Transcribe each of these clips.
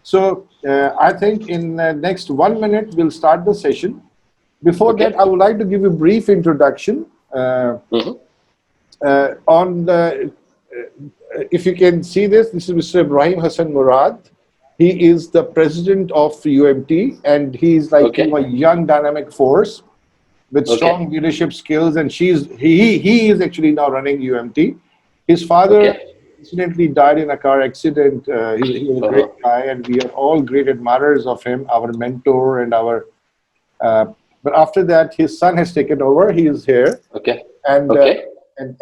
So I think in next 1 minute we'll start the session. Before Okay. that, I would like to give a brief introduction on the. If you can see this, this is Mr. Ibrahim Hassan Murad. He is the president of UMT, and he's like Okay. a young dynamic force with Okay. strong leadership skills. And he is actually now running UMT. His father Okay. incidentally died in a car accident. He was a great Uh-huh. guy, and we are all great admirers of him, our mentor and our. Uh, but after that, his son has taken over. He is here, Okay. and uh, Okay.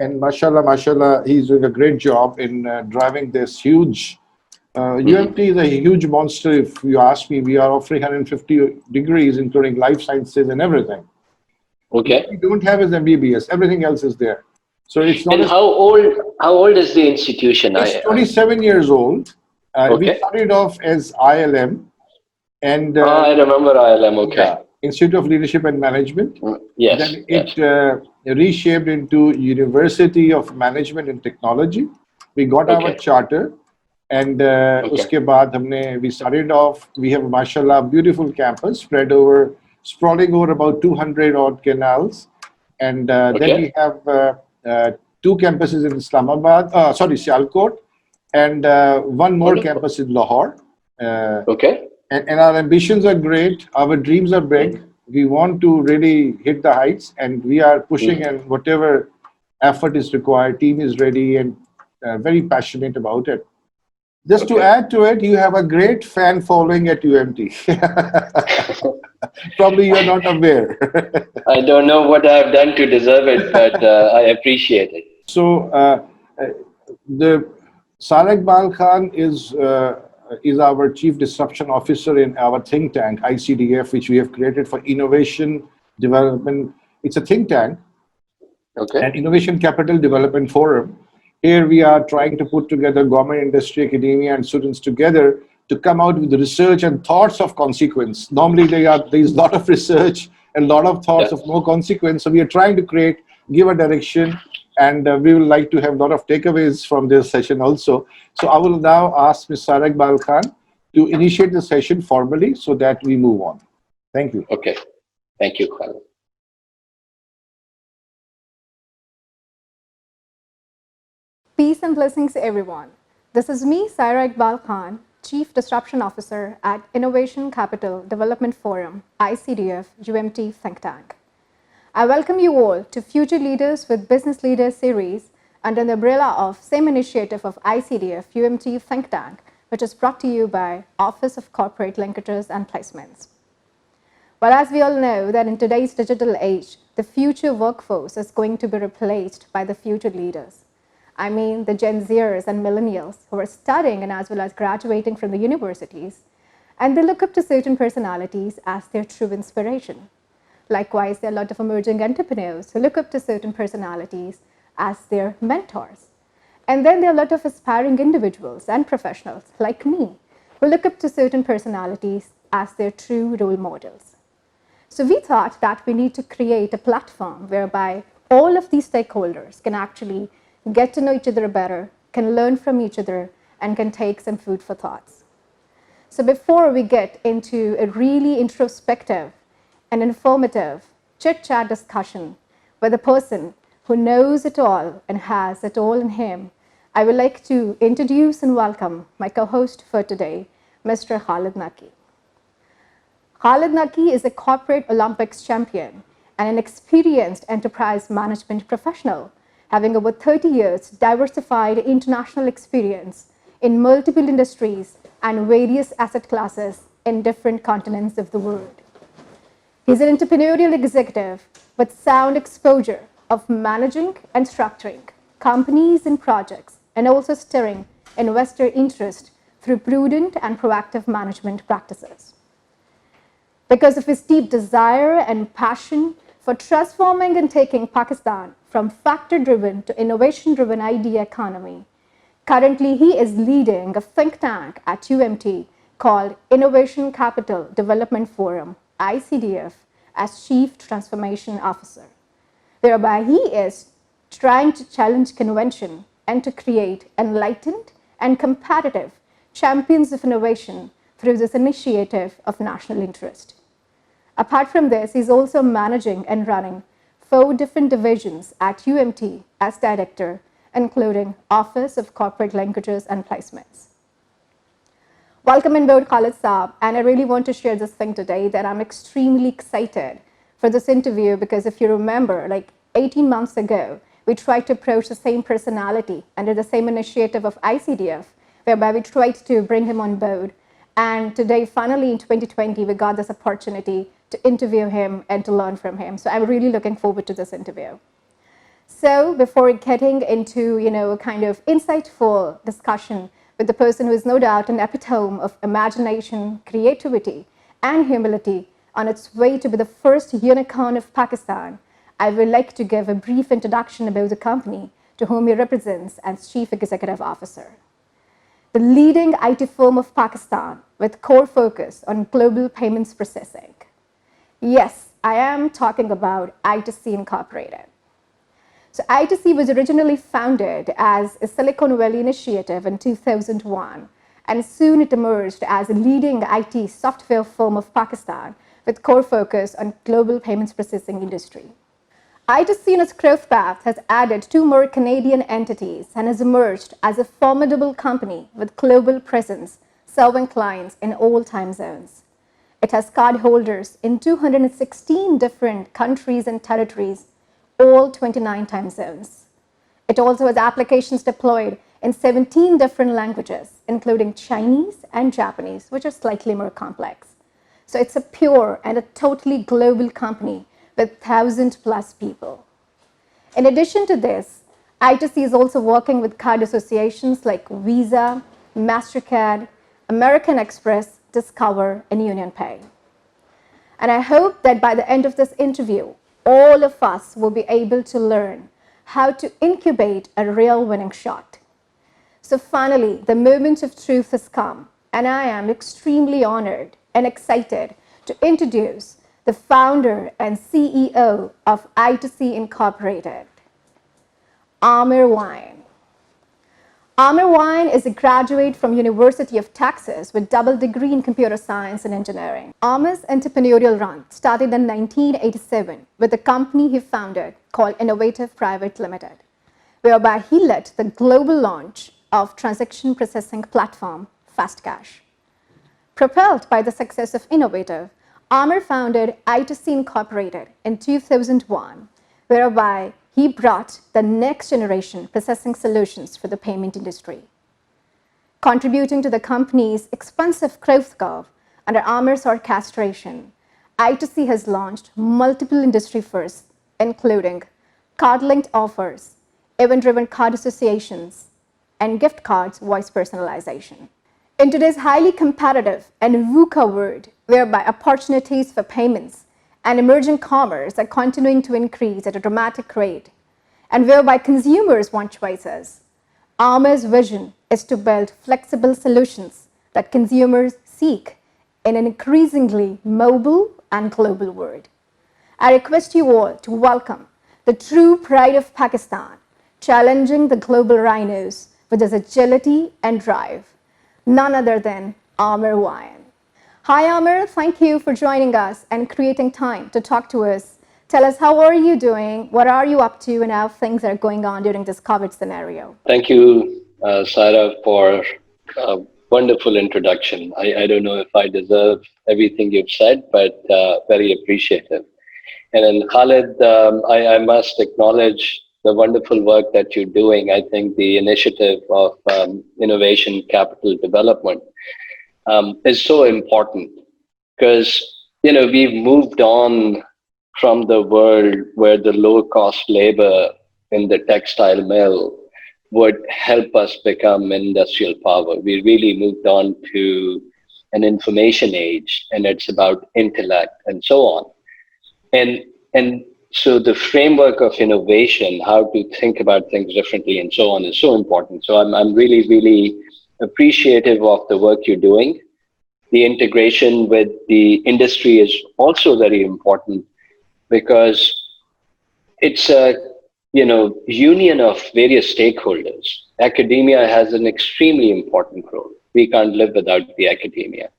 and mashallah, he's doing a great job in driving this huge. Mm-hmm. UMT is a huge monster. If you ask me, we are offering 150 degrees, including life sciences and everything. What we Okay. don't have is MBBS. Everything else is there. So it's not And a. how old is the institution? It's 27 years old. We Okay. started off as ILM, and I remember ILM. Okay. yeah, Institute of Leadership and Management. Yes. Then Yes. it reshaped into University of Management and Technology. We got our Okay. charter, and Okay. uske baad we started off. We have mashallah beautiful campus sprawling over about 200 odd canals, and then we Okay. have two campuses in Islamabad, sorry, Sialkot, and one more Wonderful. campus in Lahore. Uh, Okay. and our ambitions are great. Our dreams are big. Mm-hmm. We want to really hit the heights, and we are pushing. Mm-hmm. And whatever effort is required, team is ready and very passionate about it. Just to Okay. add to it, you have a great fan following at UMT. Probably you are not aware. I don't know what I've done to deserve it, but I appreciate it. So the Sarek Bal Khan is our chief disruption officer in our think tank ICDF, which we have created for innovation development. It's a think tank Okay. and innovation capital development forum. Here we are trying to put together government, industry, academia, and students together to come out with research and thoughts of consequence. Normally, there is a lot of research and a lot of thoughts Yeah. of no consequence. So we are trying to give a direction, and we would like to have a lot of takeaways from this session also. So I will now ask Ms. Sarek Bal Khan to initiate the session formally so that we move on. Thank you. Okay. Thank you, Khalid. Peace and blessings, everyone. This is me, Saira Iqbal Khan, Chief Disruption Officer at Innovation Capital Development Forum, ICDF UMT Think Tank. I welcome you all to Future Leaders with Business Leaders series under the umbrella of same initiative of ICDF UMT Think Tank, which is brought to you by Office of Corporate Linkages and Placements. Well, as we all know that in today's digital age, the future workforce is going to be replaced by the future leaders. I mean the Gen Zers and millennials who are studying and as well as graduating from the universities, and they look up to certain personalities as their true inspiration. Likewise, there are a lot of emerging entrepreneurs who look up to certain personalities as their mentors. And then there are a lot of aspiring individuals and professionals like me who look up to certain personalities as their true role models. So we thought that we need to create a platform whereby all of these stakeholders can actually get to know each other better, can learn from each other, and can take some food for thoughts. So before we get into a really introspective and informative chit-chat discussion with a person who knows it all and has it all in him, I would like to introduce and welcome my co-host for today, Mr. Khalid Naqi. Khalid Naqi is a corporate Olympics champion and an experienced enterprise management professional, having over 30 years diversified international experience in multiple industries and various asset classes in different continents of the world. He's an entrepreneurial executive with sound exposure of managing and structuring companies and projects, and also steering investor interest through prudent and proactive management practices. Because of his deep desire and passion for transforming and taking Pakistan from factor-driven to innovation-driven idea economy, currently he is leading a think tank at UMT called Innovation Capital Development Forum, ICDF, as Chief Transformation Officer, whereby he is trying to challenge convention and to create enlightened and competitive champions of innovation through this initiative of national interest. Apart from this, he's also managing and running 4 different divisions at UMT as director, including Office of Corporate Linkages and Placements. Welcome on board, Khalid Saab, and I really want to share this thing today that I'm extremely excited for this interview because if you remember, like 18 months ago, we tried to approach the same personality under the same initiative of ICDF, whereby we tried to bring him on board. And today, finally in 2020, we got this opportunity to interview him and to learn from him. So I'm really looking forward to this interview. So before getting into, a kind of insightful discussion with the person who is no doubt an epitome of imagination, creativity, and humility on its way to be the first unicorn of Pakistan, I would like to give a brief introduction about the company to whom he represents as Chief Executive Officer. The leading IT firm of Pakistan with core focus on global payments processing. Yes, I am talking about I2C Incorporated. So I2C was originally founded as a Silicon Valley initiative in 2001, and soon it emerged as a leading IT software firm of Pakistan with core focus on global payments processing industry. I2C in its growth path has added 2 more Canadian entities and has emerged as a formidable company with global presence, serving clients in all time zones. It has cardholders in 216 different countries and territories, all 29 time zones. It also has applications deployed in 17 different languages, including Chinese and Japanese, which are slightly more complex. So it's a pure and a totally global company with 1,000+ people. In addition to this, I2C is also working with card associations like Visa, MasterCard, American Express, Discover, and UnionPay. And I hope that by the end of this interview, all of us will be able to learn how to incubate a real winning shot. So finally, the moment of truth has come, and I am extremely honored and excited to introduce the founder and CEO of I2C Incorporated, Amir Wine. Amir Wine is a graduate from University of Texas with double degree in computer science and engineering. Amir's entrepreneurial run started in 1987 with a company he founded called Innovative Private Limited, whereby he led the global launch of transaction processing platform FastCash. Propelled by the success of Innovative, Amir founded I2C Incorporated in 2001, whereby he brought the next generation processing solutions for the payment industry. Contributing to the company's expansive growth curve under Amir's orchestration, I2C has launched multiple industry firsts, including card-linked offers, event-driven card associations, and gift cards voice personalization. In today's highly competitive and VUCA world, whereby opportunities for payments and emerging commerce are continuing to increase at a dramatic rate, and whereby consumers want choices, Amir's vision is to build flexible solutions that consumers seek in an increasingly mobile and global world. I request you all to welcome the true pride of Pakistan, challenging the global rhinos with his agility and drive, none other than Amir Wine. Hi Amir, thank you for joining us and creating time to talk to us. Tell us, how are you doing? What are you up to and how things are going on during this COVID scenario? Thank you, Sarah, for a wonderful introduction. I don't know if I deserve everything you've said, but very appreciative. And then Khalid, I must acknowledge the wonderful work that you're doing. I think the initiative of Innovation Capital Development is so important because, we've moved on from the world where the low-cost labor in the textile mill would help us become industrial power. We really moved on to an information age, and it's about intellect and so on. And so the framework of innovation, how to think about things differently and so on, is so important. So I'm really, really appreciative of the work you're doing. The integration with the industry is also very important because it's a union of various stakeholders. Academia has an extremely important role. We can't live without the academia.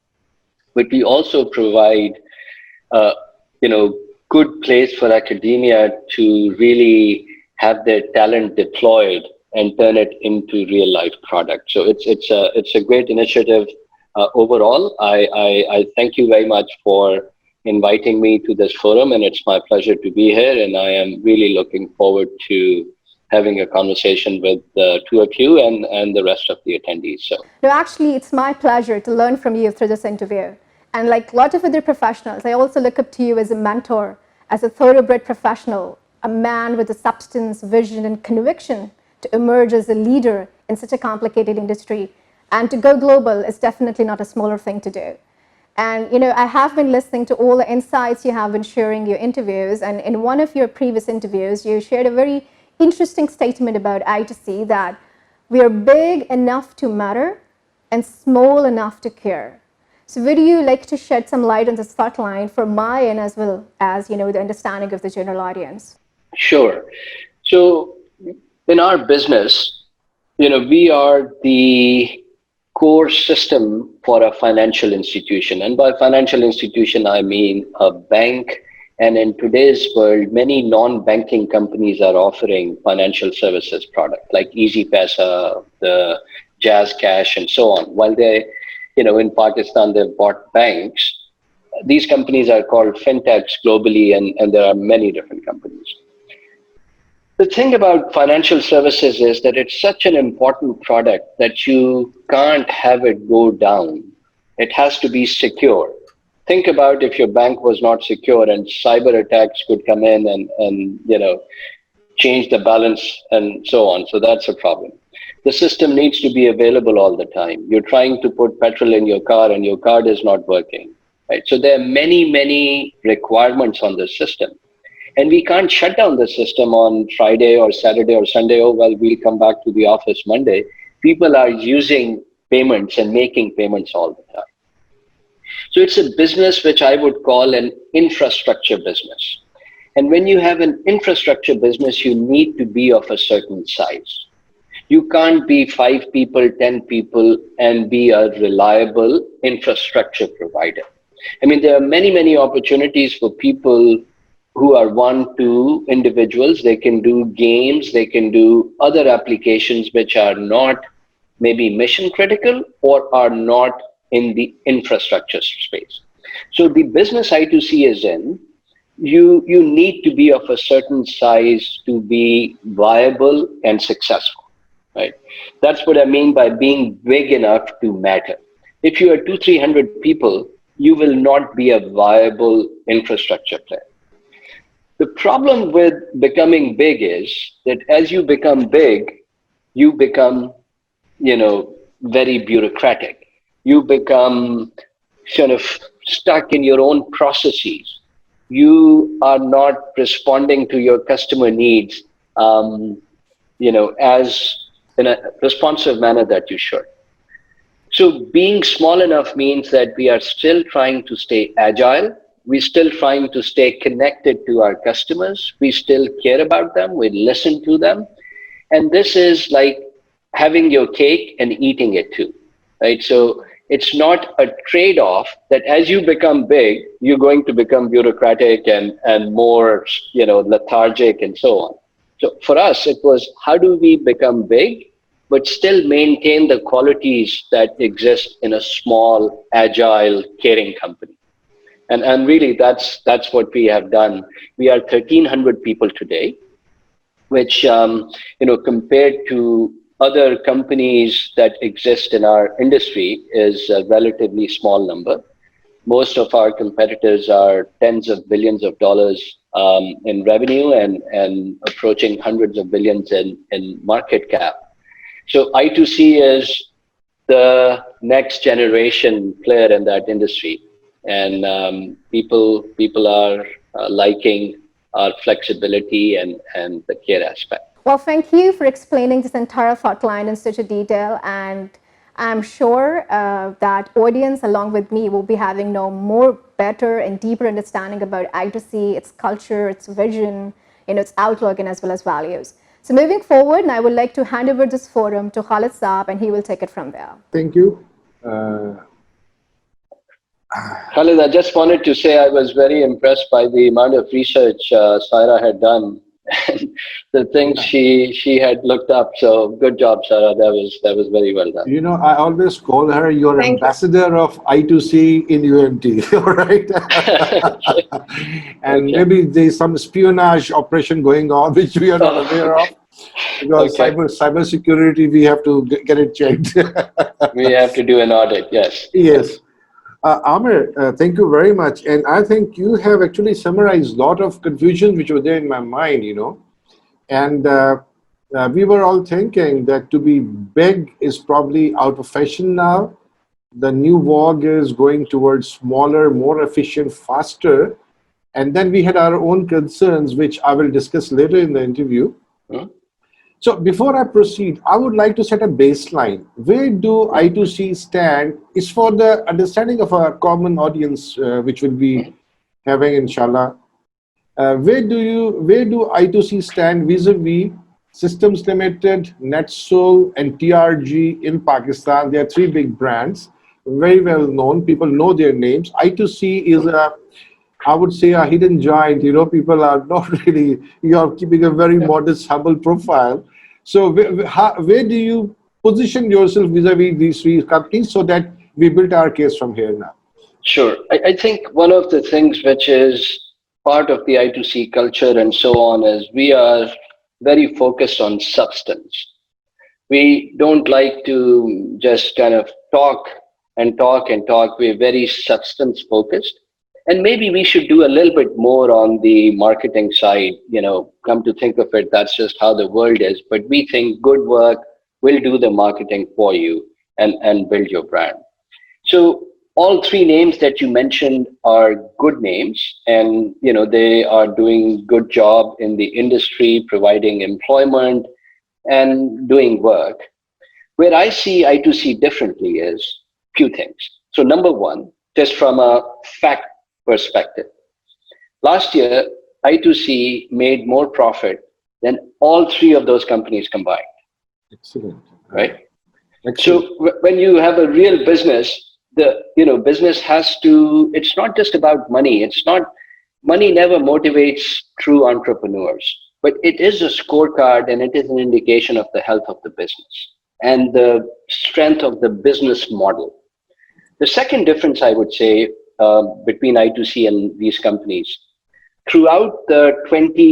but we also provide, you know, good place for academia to really have their talent deployed and turn it into real life product. So it's a great initiative overall. I thank you very much for inviting me to this forum, and it's my pleasure to be here. And I am really looking forward to having a conversation with the two of you and the rest of the attendees. So, No, actually, it's my pleasure to learn from you through this interview. And like a lot of other professionals, I also look up to you as a mentor, as a thoroughbred professional, a man with a substance, vision, and conviction to emerge as a leader in such a complicated industry. And to go global is definitely not a smaller thing to do. And you know, I have been listening to all the insights you have been sharing your interviews. And in one of your previous interviews, you shared a very interesting statement about I2C, that we are big enough to matter and small enough to care. So would you like to shed some light on this thought line for my and as well as, you know, the understanding of the general audience? sure. So, in our business, you know, we are the core system for a financial institution. And by financial institution, I mean a bank. And in today's world, many non-banking companies are offering financial services product like EasyPaisa, the Jazz Cash, and so on. While they, you know, in Pakistan, they've bought banks. These companies are called fintechs globally, and there are many different companies. The thing about financial services is that it's such an important product that you can't have it go down. It has to be secure. Think about if your bank was not secure and cyber attacks could come in and you know, change the balance and so on. So that's a problem. The system needs to be available all the time. You're trying to put petrol in your car and your card is not working, right? So there are many, many requirements on the system. And we can't shut down the system on Friday or Saturday or Sunday. Oh, well, we'll come back to the office Monday. People are using payments and making payments all the time. So it's a business which I would call an infrastructure business. And when you have an infrastructure business, you need to be of a certain size. You can't be 5 people, 10 people, and be a reliable infrastructure provider. I mean, there are many, many opportunities for people who are 1, 2 individuals. They can do games, they can do other applications which are not maybe mission critical or are not in the infrastructure space. So the business I2C is in, you need to be of a certain size to be viable and successful, right? That's what I mean by being big enough to matter. If you are 200-300 people, you will not be a viable infrastructure player. The problem with becoming big is that as you become big, you become, you know, very bureaucratic. You become sort of stuck in your own processes. You are not responding to your customer needs, you know, as in a responsive manner that you should. So being small enough means that we are still trying to stay agile. We're still trying to stay connected to our customers. We still care about them. We listen to them. And this is like having your cake and eating it too, right? So it's not a trade-off that as you become big, you're going to become bureaucratic and more, you know, lethargic and so on. So for us, it was how do we become big, but still maintain the qualities that exist in a small, agile, caring company. And really, that's what we have done. We are 1,300 people today, which, you know, compared to other companies that exist in our industry is a relatively small number. Most of our competitors are tens of billions of dollars in revenue and approaching hundreds of billions in market cap. So I2C is the next generation player in that industry. And people are liking our flexibility and the care aspect. Well, thank you for explaining this entire thought line in such a detail, and I'm sure that audience along with me will be having no more better and deeper understanding about I2C, its culture, its vision, you know, its outlook, and as well as values. So moving forward, I would like to hand over this forum to Khalid Saab, and he will take it from there. Thank you. Khalid, I just wanted to say I was very impressed by the amount of research Saira had done and the things she had looked up. So good job, Saira. That was very well done. You know, I always call her your Thank you. ambassador of I2C in UMT, all right? And Okay. maybe there's some espionage operation going on which we are not aware of. Because Okay. cybersecurity, we have to get it checked. We have to do an audit. Yes. Yes. Amir, thank you very much. And I think you have actually summarized a lot of confusion which were there in my mind, you know. And we were all thinking that to be big is probably out of fashion now. The new vogue is going towards smaller, more efficient, faster. And then we had our own concerns, which I will discuss later in the interview. Hmm? So before I proceed, I would like to set a baseline. Where do I2C stand? Is for the understanding of a common audience, which will be having, inshallah. Where do I2C stand vis-a-vis Systems Limited, NetSol, and TRG in Pakistan? There are three big brands, very well known. People know their names. I2C is I would say a hidden giant. You know, people are not really, you are keeping a very modest, humble profile. So where do you position yourself vis-a-vis these three companies so that we build our case from here now? Sure. I think one of the things which is part of the I2C culture and so on is we are very focused on substance. We don't like to just kind of talk and talk and talk. We're very substance focused. And maybe we should do a little bit more on the marketing side. You know, come to think of it, that's just how the world is. But we think good work will do the marketing for you and build your brand. So all three names that you mentioned are good names, and you know they are doing good job in the industry, providing employment and doing work. Where I see I2C differently is few things. So number one, just from a fact perspective, last year I2C made more profit than all three of those companies combined. Excellent. Right? Excellent. So when you have a real business, the business has to, it's not just about money. It's not, money never motivates true entrepreneurs, but it is a scorecard and it is an indication of the health of the business and the strength of the business model. The second difference I would say between I2C and these companies, throughout the 20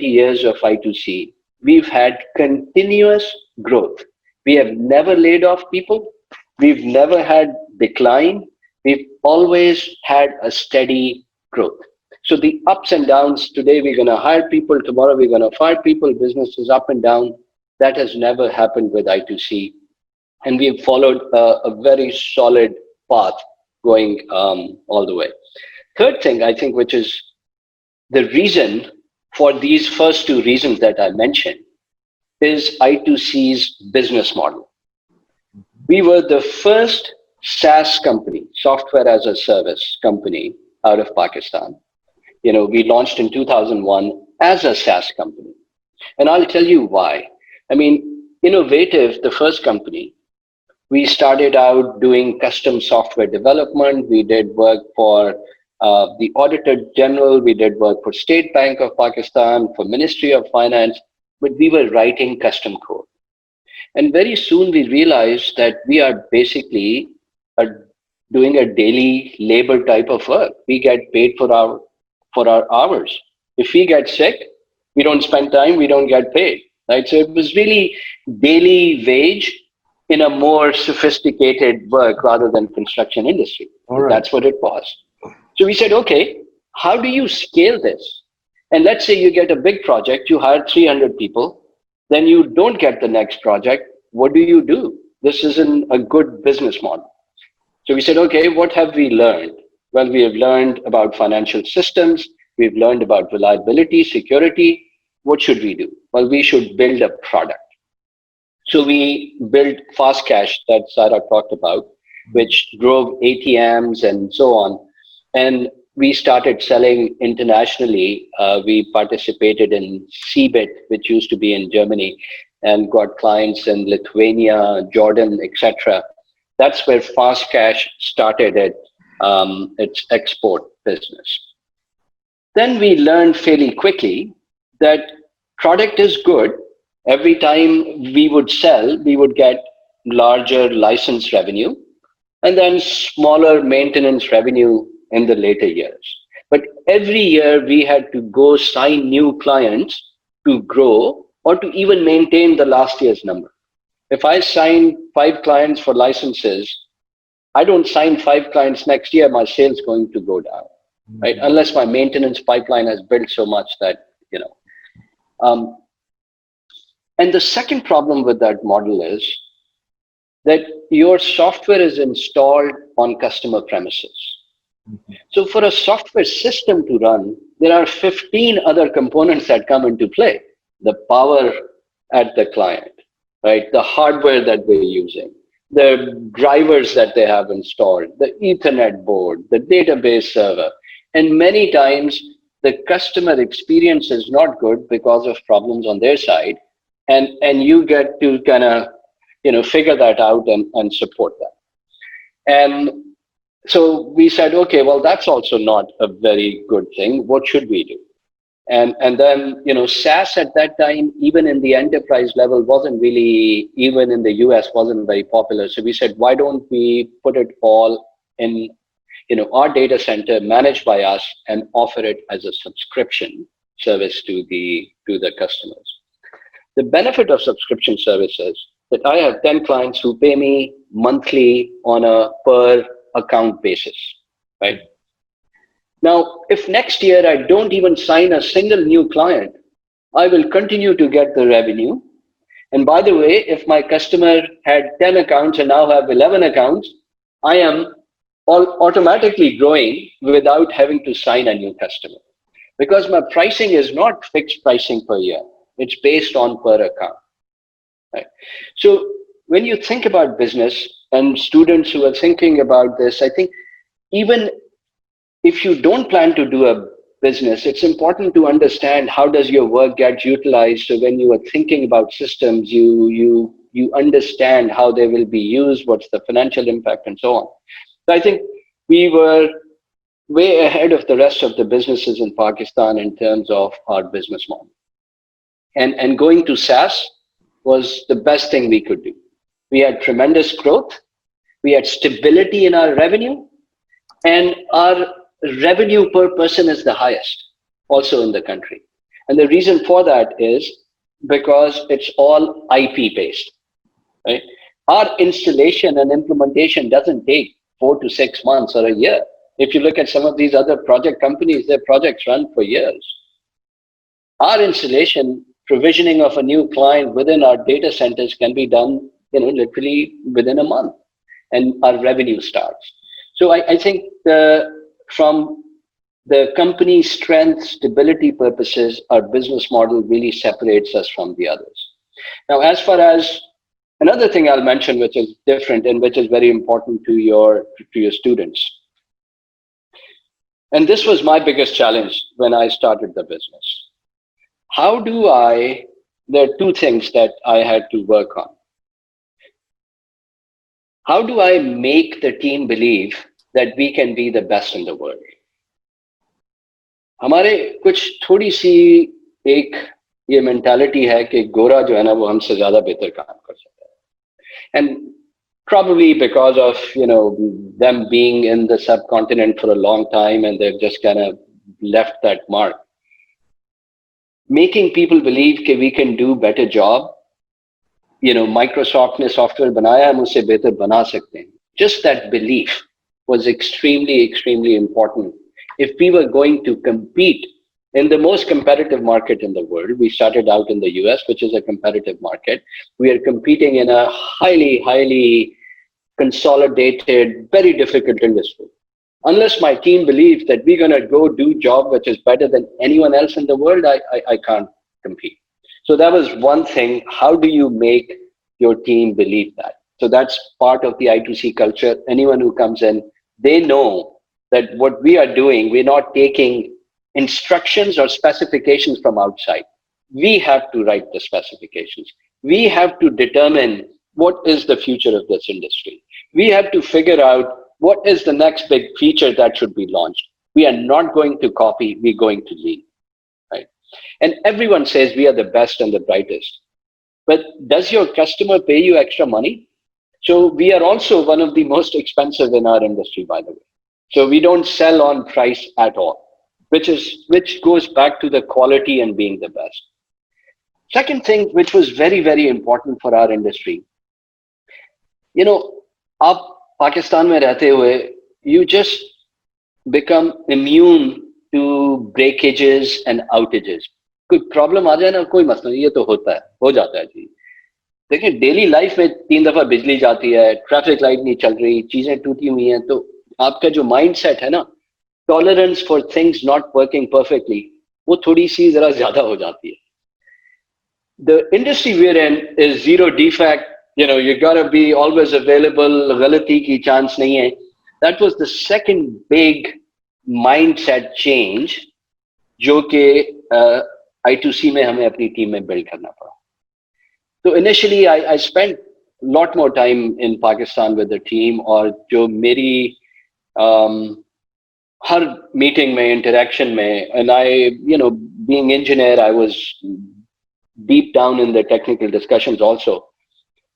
years of I2C, we've had continuous growth. We have never laid off people. We've never had decline. We've always had a steady growth. So the ups and downs, today we're going to hire people, tomorrow we're going to fire people, business is up and down. That has never happened with I2C. And we've followed a very solid path going all the way. Third thing, I think, which is the reason for these first two reasons that I mentioned, is I2C's business model. We were the first SaaS company, software as a service company out of Pakistan. You know, we launched in 2001 as a SaaS company. And I'll tell you why. I mean, Innovative, the first company, we started out doing custom software development. We did work for the Auditor General. We did work for State Bank of Pakistan, for Ministry of Finance, but we were writing custom code. And very soon we realized that we are basically doing a daily labor type of work. We get paid for our hours. If we get sick, we don't spend time, we don't get paid, right? So it was really daily wage in a more sophisticated work rather than construction industry. Right. That's what it was. So we said, okay, how do you scale this? And let's say you get a big project, you hire 300 people, then you don't get the next project. What do? This isn't a good business model. So we said, okay, what have we learned? Well, we have learned about financial systems. We've learned about reliability, security. What should we do? Well, we should build a product. So we built Fast Cash that Sarah talked about, which drove ATMs and so on. And we started selling internationally. We participated in CeBIT, which used to be in Germany, and got clients in Lithuania, Jordan, etc. That's where Fast Cash started it. its export business. Then we learned fairly quickly that product is good. Every time we would sell, we would get larger license revenue and then smaller maintenance revenue in the later years. But every year we had to go sign new clients to grow or to even maintain the last year's number. If I sign 5 clients for licenses, I don't sign 5 clients next year, my sales going to go down, right? Unless my maintenance pipeline has built so much that, and the second problem with that model is that your software is installed on customer premises. So for a software system to run, there are 15 other components that come into play. The power at the client, right? The hardware that we're using, the drivers that they have installed, the Ethernet board, the database server. And many times the customer experience is not good because of problems on their side. And you get to kind of, figure that out and support that. And so we said, okay, well, that's also not a very good thing. What should we do? And then, SaaS at that time, even in the enterprise level, wasn't really, even in the US, wasn't very popular. So we said, why don't we put it all in, our data center managed by us and offer it as a subscription service to the customers. The benefit of subscription services that I have 10 clients who pay me monthly on a per account basis, right? Now, if next year I don't even sign a single new client, I will continue to get the revenue. And by the way, if my customer had 10 accounts and now have 11 accounts, I am automatically growing without having to sign a new customer. Because my pricing is not fixed pricing per year. It's based on per account. Right? So when you think about business and students who are thinking about this, I think even if you don't plan to do a business, it's important to understand how does your work get utilized. So when you are thinking about systems, you understand how they will be used, what's the financial impact, and so on. So I think we were way ahead of the rest of the businesses in Pakistan in terms of our business model. And going to SaaS was the best thing we could do. We had tremendous growth. We had stability in our revenue, and our revenue per person is the highest also in the country. And the reason for that is because it's all IP based, right? Our installation and implementation doesn't take 4 to 6 months or a year. If you look at some of these other project companies, their projects run for years. Our installation, provisioning of a new client within our data centers can be done, literally within a month, and our revenue starts. So I think from the company's strength, stability purposes, our business model really separates us from the others. Now, as far as another thing I'll mention, which is different and which is very important to your students. And this was my biggest challenge when I started the business. There are 2 things that I had to work on. How do I make the team believe that we can be the best in the world? हमारे कुछ थोड़ी सी एक ये mentality है कि गोरा जो है ना वो हमसे ज्यादा बेहतर काम कर सकता है. And probably because of them being in the subcontinent for a long time and they've just kind of left that mark. Making people believe that we can do better job. Microsoft ने software बनाया हम उससे बेहतर बना सकते हैं. Just that belief was extremely, extremely important. If we were going to compete in the most competitive market in the world, we started out in the US, which is a competitive market. We are competing in a highly, highly consolidated, very difficult industry. Unless my team believes that we're going to go do job which is better than anyone else in the world, I can't compete. So that was one thing. How do you make your team believe that? So that's part of the I2C culture. Anyone who comes in, they know that what we are doing, we're not taking instructions or specifications from outside. We have to write the specifications. We have to determine what is the future of this industry. We have to figure out what is the next big feature that should be launched? We are not going to copy, we're going to lead, right? And everyone says we are the best and the brightest. But does your customer pay you extra money? So we are also one of the most expensive in our industry, by the way. So we don't sell on price at all, which goes back to the quality and being the best. Second thing, which was very, very important for our industry, you know, आप पाकिस्तान में रहते हुए, you just become immune to breakages and outages. कोई problem आ जाए ना, कोई मसला नहीं, ये तो होता है, हो जाता है जी. देखिए डेली लाइफ में 3 दफा बिजली जाती है, ट्रैफिक लाइट नहीं चल रही, चीजें टूटी हुई हैं, तो आपका जो माइंड सेट है ना, tolerance for things not working perfectly, वो थोड़ी सी जरा ज्यादा हो जाती है. The industry we're in is zero defect. You gotta be always available. गलती की chance नहीं है. That was the second big mindset change जो कि I2C में हमें अपनी टीम में build करना पड़ा. So initially I spent a lot more time in Pakistan with the team, और जो मेरी हर meeting में, interaction में, and I, being engineer, I was deep down in the technical discussions also.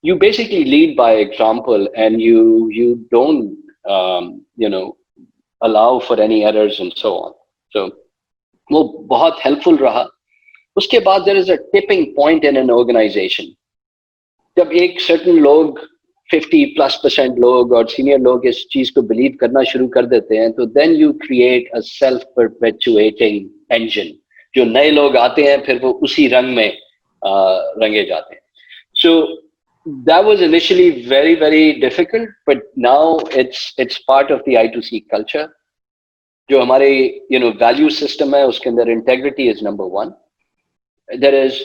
You basically lead by example, and you don't allow for any errors and so on. So वो बहुत helpful रहा. उसके बाद there is a tipping point in an organization. जब एक certain लोग 50+% लोग और senior लोग इस चीज को believe करना शुरू कर देते हैं, तो then you create a self-perpetuating engine. जो नए लोग आते हैं फिर वो उसी रंग में रंगे जाते हैं. So that was initially very, very difficult, but now it's part of the I2C culture. जो हमारे value system है, उसके अंदर integrity is number one. There is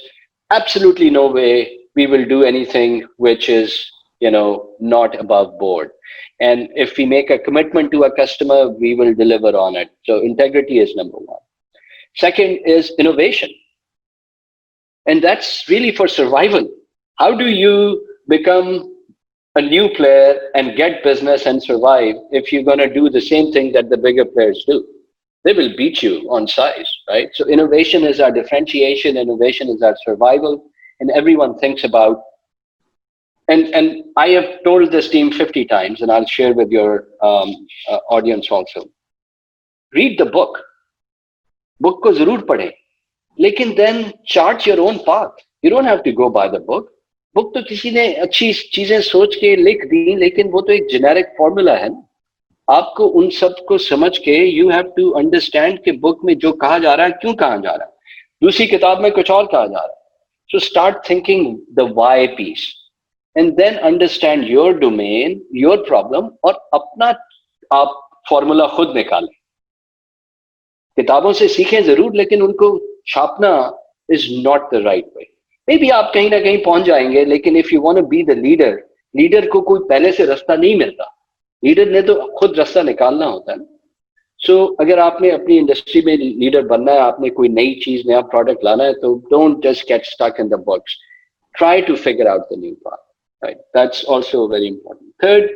absolutely no way we will do anything which is not above board. And if we make a commitment to a customer, we will deliver on it. So integrity is number one. Second is innovation. And that's really for survival. How do you become a new player and get business and survive if you're going to do the same thing that the bigger players do? They will beat you on size, right? So innovation is our differentiation, innovation is our survival, and everyone thinks about, and I have told this team 50 times, and I'll share with your audience also. Read the book. Book ko zarur padhe. Lekin then chart your own path. You don't have to go by the book. Book तो किसी ने अच्छी चीजें सोच के लिख दी, लेकिन वो तो एक जेनेरिक फॉर्मूला है ना. आपको उन सब को समझ के यू हैव टू अंडरस्टैंड कि बुक में जो कहा जा रहा है क्यों कहा जा रहा है, दूसरी किताब में कुछ और कहा जा रहा है. So start thinking the why piece and then understand your domain, your problem, और अपना आप फॉर्मूला खुद निकालें. किताबों से सीखें जरूर, लेकिन उनको छापना is not the right way. Maybe आप कहीं ना कहीं पहुंच जाएंगे, लेकिन if you want to be the leader, leader को कोई पहले से रास्ता नहीं मिलता. लीडर ने तो खुद रास्ता निकालना होता है. सो अगर आपने अपनी इंडस्ट्री में लीडर बनना है, आपने कोई नई चीज, नया प्रोडक्ट लाना है, तो don't just get stuck in the box. Try to figure out the new path, right? That's also very important. Third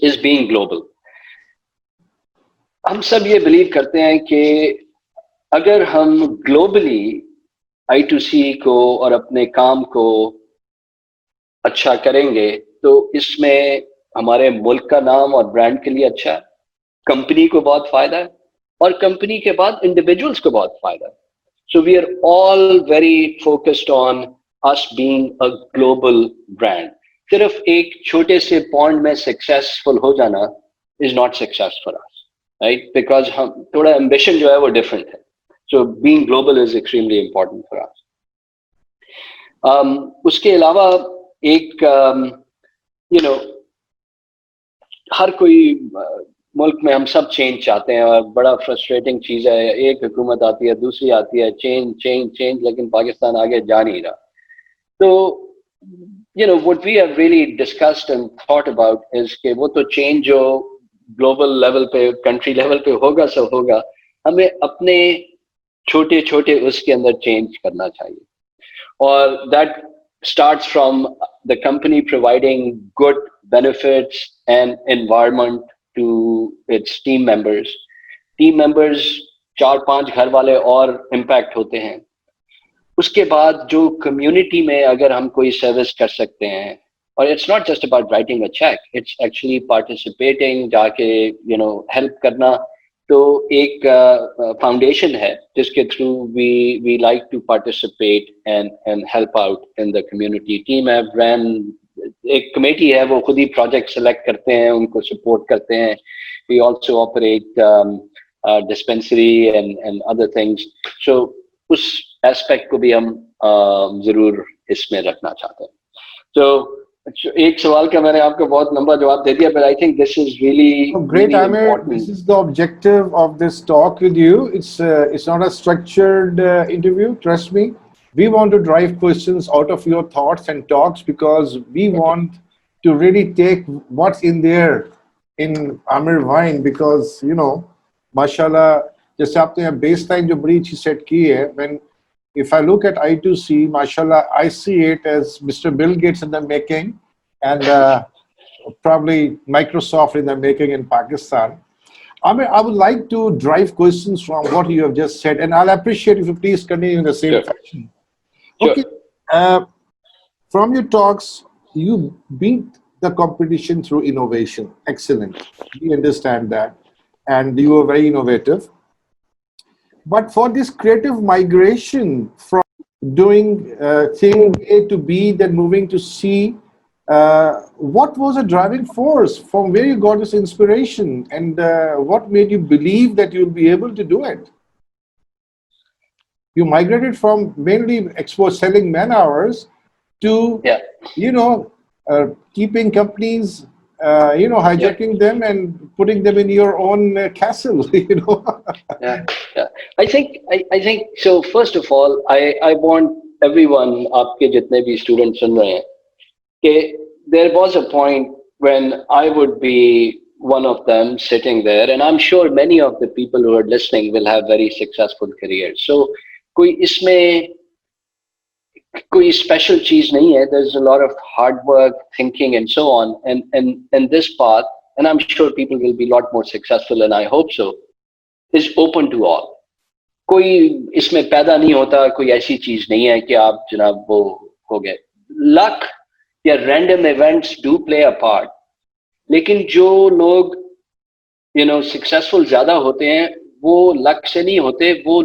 is being global. हम सब ये बिलीव करते हैं कि अगर हम ग्लोबली I2C को और अपने काम को अच्छा करेंगे, तो इसमें हमारे मुल्क का नाम और ब्रांड के लिए अच्छा है, कंपनी को बहुत फायदा है, और कंपनी के बाद इंडिविजुअल्स को बहुत फायदा है. So we are all very focused on us being a global brand. सिर्फ एक छोटे से पॉइंट में सक्सेसफुल हो जाना is not success for us, right? Because हम थोड़ा एम्बिशन जो है वो डिफरेंट है. So being global is extremely important for us. उसके अलावा एक हर कोई मुल्क में हम सब चेंज चाहते हैं, और बड़ा फ्रस्ट्रेटिंग चीज है. एक हुकूमत आती है, दूसरी आती है, चेंज चेंज चेंज, लेकिन पाकिस्तान आगे जा नहीं रहा. तो what we have really discussed and thought about is कि वो तो चेंज जो ग्लोबल लेवल पे, कंट्री लेवल पे होगा सो होगा, हमें अपने छोटे छोटे उसके अंदर चेंज करना चाहिए. और that starts from the company providing good benefits and environment to its team members. Team members 4-5 घर वाले और impact होते हैं. उसके बाद जो community में अगर हम कोई service कर सकते हैं, और it's not just about writing a check, it's actually participating, जाके help करना. तो एक foundation है जिसके through we like to participate and help out in the community. Team have ran एक कमेटी है, वो खुद ही प्रोजेक्ट सेलेक्ट करते हैं, उनको सपोर्ट करते हैं. We also operate dispensary and other things. So उस एस्पेक्ट को भी हम जरूर इसमें रखना चाहते हैं. So एक सवाल का मैंने आपको बहुत लंबा जवाब दे दिया, but I think this is really Great, really Amir. important. This is the objective of this talk with you. It's not a structured interview. Trust me. We want to drive questions out of your thoughts and talks because we want to really take what's in there in Amir Wine because, mashallah, जैसे आपने baseline जो बड़ी अच्छी set की है, if I look at I2C, mashallah, I see it as Mr. Bill Gates in the making and probably Microsoft in the making in Pakistan. Amir, I would like to drive questions from what you have just said, and I'll appreciate if you please continue in the same fashion. Okay. From your talks, you beat the competition through innovation. Excellent. We understand that. And you were very innovative. But for this creative migration from doing thing A to B, then moving to C, what was the driving force? From where you got this inspiration? And what made you believe that you'll be able to do it? You migrated from mainly selling man hours to, keeping companies, hijacking them and putting them in your own castle, Yeah. I think so. First of all, I want everyone, आपके जितने भी students सुन रहे हैं, कि there was a point when I would be one of them sitting there, and I'm sure many of the people who are listening will have very successful careers. So कोई इसमें कोई special चीज नहीं है. There's a lot of hard work, thinking, and so on. And this path, and I'm sure people will be a lot more successful, and I hope so, is open to all. कोई इसमें पैदा नहीं होता, कोई ऐसी चीज नहीं है कि आप जनाब वो हो गए. Luck या random events do play a part. लेकिन जो लोग successful ज्यादा होते हैं, वो luck से नहीं होते, वो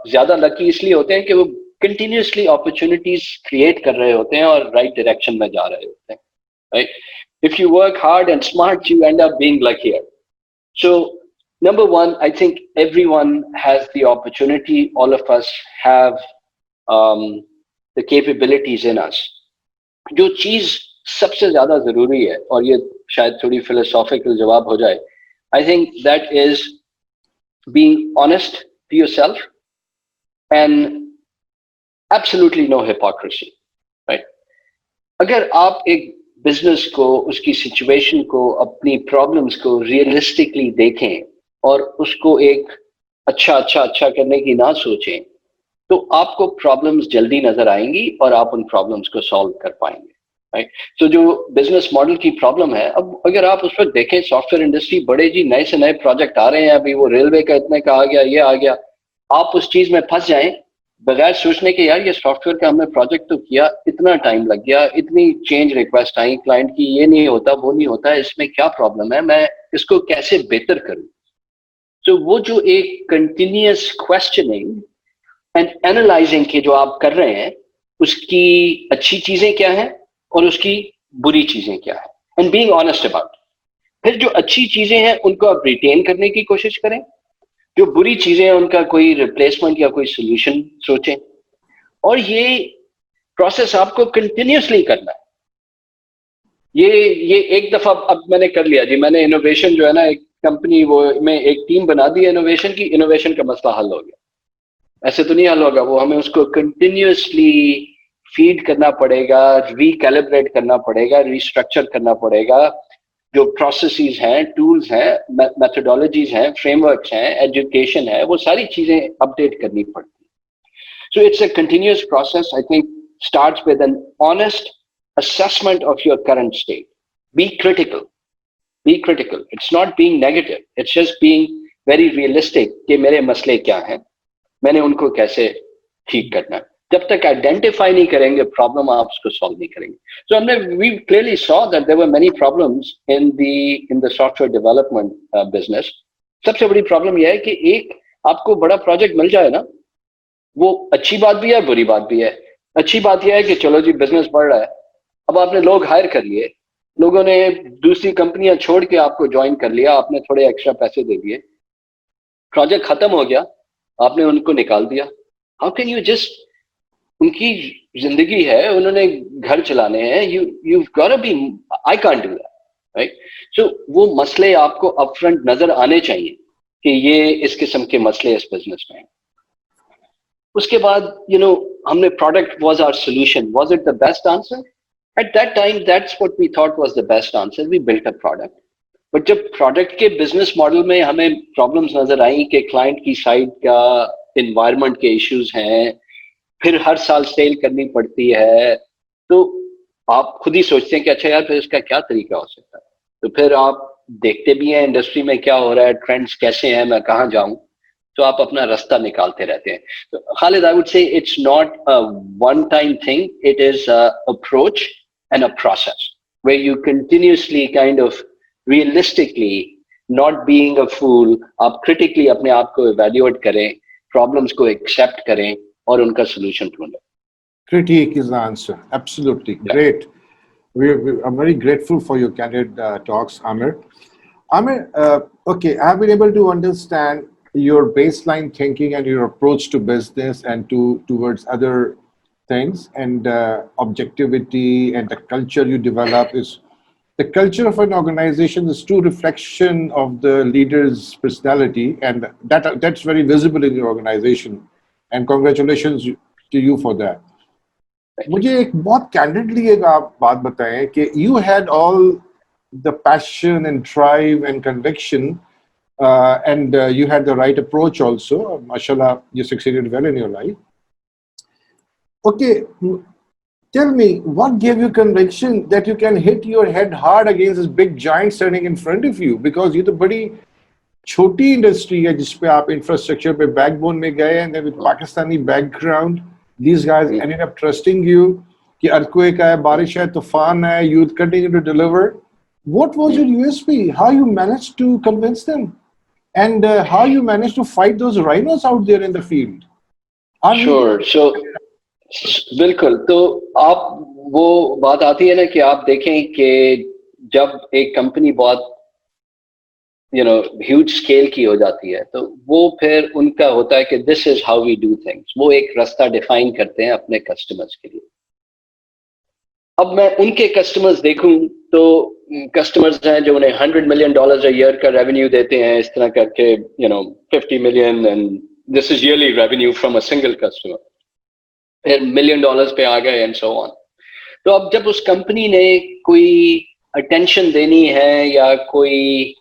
ज्यादा lucky इसलिए होते हैं कि वो continuously opportunities create कर रहे होते हैं और right direction में जा रहे होते हैं, right? If you work hard and smart, you end up being luckier. So number one, I think everyone has the opportunity. All of us have the capabilities in us. जो चीज सबसे ज्यादा जरूरी है, और ये शायद थोड़ी philosophical जवाब हो जाए, I think that is being honest to yourself and absolutely no hypocrisy, right? अगर आप एक बिजनेस को, उसकी सिचुएशन को, अपनी प्रॉब्लम्स को रियलिस्टिकली देखें और उसको एक अच्छा करने की ना सोचें, तो आपको प्रॉब्लम्स जल्दी नजर आएंगी और आप उन प्रॉब्लम्स को सॉल्व कर पाएंगे, राइट? तो जो बिजनेस मॉडल की प्रॉब्लम है, अब अगर आप उस पर देखें, सॉफ्टवेयर इंडस्ट्री बड़े जी नए से नए प्रोजेक्ट आ रहे हैं, अभी वो रेलवे का इतने का आ गया, ये आ गया, आप उस चीज में फंस जाएं बगैर सोचने के, यार ये सॉफ्टवेयर का हमने प्रोजेक्ट तो किया, इतना टाइम लग गया, इतनी चेंज रिक्वेस्ट आई क्लाइंट की, ये नहीं होता, वो नहीं होता, इसमें क्या प्रॉब्लम है, मैं इसको कैसे बेहतर करूं? तो वो जो एक कंटिन्यूअस क्वेश्चनिंग एंड एनालाइजिंग के जो आप कर रहे हैं, उसकी अच्छी चीजें क्या हैं और उसकी बुरी चीजें क्या है, एंड बीइंग ऑनेस्ट अबाउट. फिर जो अच्छी चीजें हैं उनको आप रिटेन करने की कोशिश करें, जो बुरी चीजें हैं उनका कोई रिप्लेसमेंट या कोई सोल्यूशन सोचें, और ये प्रोसेस आपको कंटिन्यूअसली करना है. ये एक दफा अब मैंने कर लिया जी, मैंने इनोवेशन जो है ना, एक कंपनी वो में एक टीम बना दी इनोवेशन की, इनोवेशन का मसला हल हो गया. ऐसे तो नहीं हल होगा, वो हमें उसको कंटिन्यूअसली फीड करना पड़ेगा, रिकैलिब्रेट करना पड़ेगा, रिस्ट्रक्चर करना पड़ेगा. जो प्रोसेसेस हैं, टूल्स हैं, मेथोडोलॉजीज हैं, फ्रेमवर्क्स हैं, एजुकेशन है, वो सारी चीजें अपडेट करनी पड़ती. So it's a continuous process. I think starts with an honest assessment of your current state. be critical. Be critical. It's not being negative. It's just being very realistic कि मेरे मसले क्या हैं, मैंने उनको कैसे ठीक करना है. जब तक आइडेंटिफाई नहीं करेंगे प्रॉब्लम, आप उसको सॉल्व नहीं करेंगे. So हमने we clearly saw that there were many problems in the software development business. सबसे बड़ी प्रॉब्लम यह है कि एक आपको बड़ा प्रोजेक्ट मिल जाए ना, वो अच्छी बात भी है, बुरी बात भी है. अच्छी बात यह है कि चलो जी बिजनेस बढ़ रहा है, अब आपने लोग हायर कर लिए, लोगों ने दूसरी कंपनियां छोड़ के आपको ज्वाइन कर लिया, आपने थोड़े एक्स्ट्रा पैसे दे दिए, प्रोजेक्ट खत्म हो गया, आपने उनको निकाल दिया. हाउ कैन यू जस्ट, उनकी जिंदगी है, उन्होंने घर चलाने हैं, you got to be, I can't do that, right. So वो मसले आपको अपफ्रंट नजर आने चाहिए कि ये इस किस्म के मसले इस बिजनेस में हैं. उसके बाद हमने product was our solution. Was it the best answer? At that time, that's what we thought was the best answer. We built a product. But जब प्रोडक्ट के बिजनेस मॉडल में हमें प्रॉब्लम्स नजर आई कि क्लाइंट की साइड का environment के issues हैं, फिर हर साल सेल करनी पड़ती है, तो आप खुद ही सोचते हैं कि अच्छा यार, फिर इसका क्या तरीका हो सकता है. तो फिर आप देखते भी हैं इंडस्ट्री में क्या हो रहा है, ट्रेंड्स कैसे हैं, मैं कहाँ जाऊं, तो आप अपना रास्ता निकालते रहते हैं. तो Khalid, I would say it's not a one time thing, it is a approach and a process where you continuously kind of realistically, not being a fool, आप critically अपने आप को evaluate करें, problems को accept करें और उनका solution ढूंढें. Critique is the answer. Absolutely. Yeah. Great. I'm very grateful for your candid talks, Amir. Amir, okay, I've been able to understand your baseline thinking and your approach to business and towards other things, and objectivity and the culture you develop is the culture of an organization is true reflection of the leader's personality, and that's very visible in your organization, and congratulations to you for that. मुझे एक बहुत candidly एक आप बात बताएं कि you had all the passion and drive and conviction, and you had the right approach also. Mashallah, you succeeded well in your life. Okay, tell me, what gave you conviction that you can hit your head hard against this big giant standing in front of you? Because ये तो बड़ी छोटी industry है जिसपे आप infrastructure पे backbone में गए, and then with Pakistani background, these guys ended up trusting you कि earthquake है, बारिश है, तूफान है, you continue to deliver. What was your USP? How you managed to convince them? And how you managed to fight those rhinos out there in the field? Sure. So बिल्कुल. तो आप वो बात आती है ना कि आप देखें कि जब एक कंपनी बहुत ह्यूज स्केल की हो जाती है, तो वो फिर उनका होता है कि this is how we do things. वो एक रास्ता डिफाइन करते हैं अपने कस्टमर्स के लिए. अब मैं उनके कस्टमर्स देखूं तो कस्टमर्स हैं जो उन्हें $100 million a year का रेवेन्यू देते हैं, इस तरह करके 50 million, and this is yearly revenue from a single customer. फिर $1 million पे आ गए एंड सो ऑन. तो अब जब उस कंपनी ने कोई अटेंशन देनी है या कोई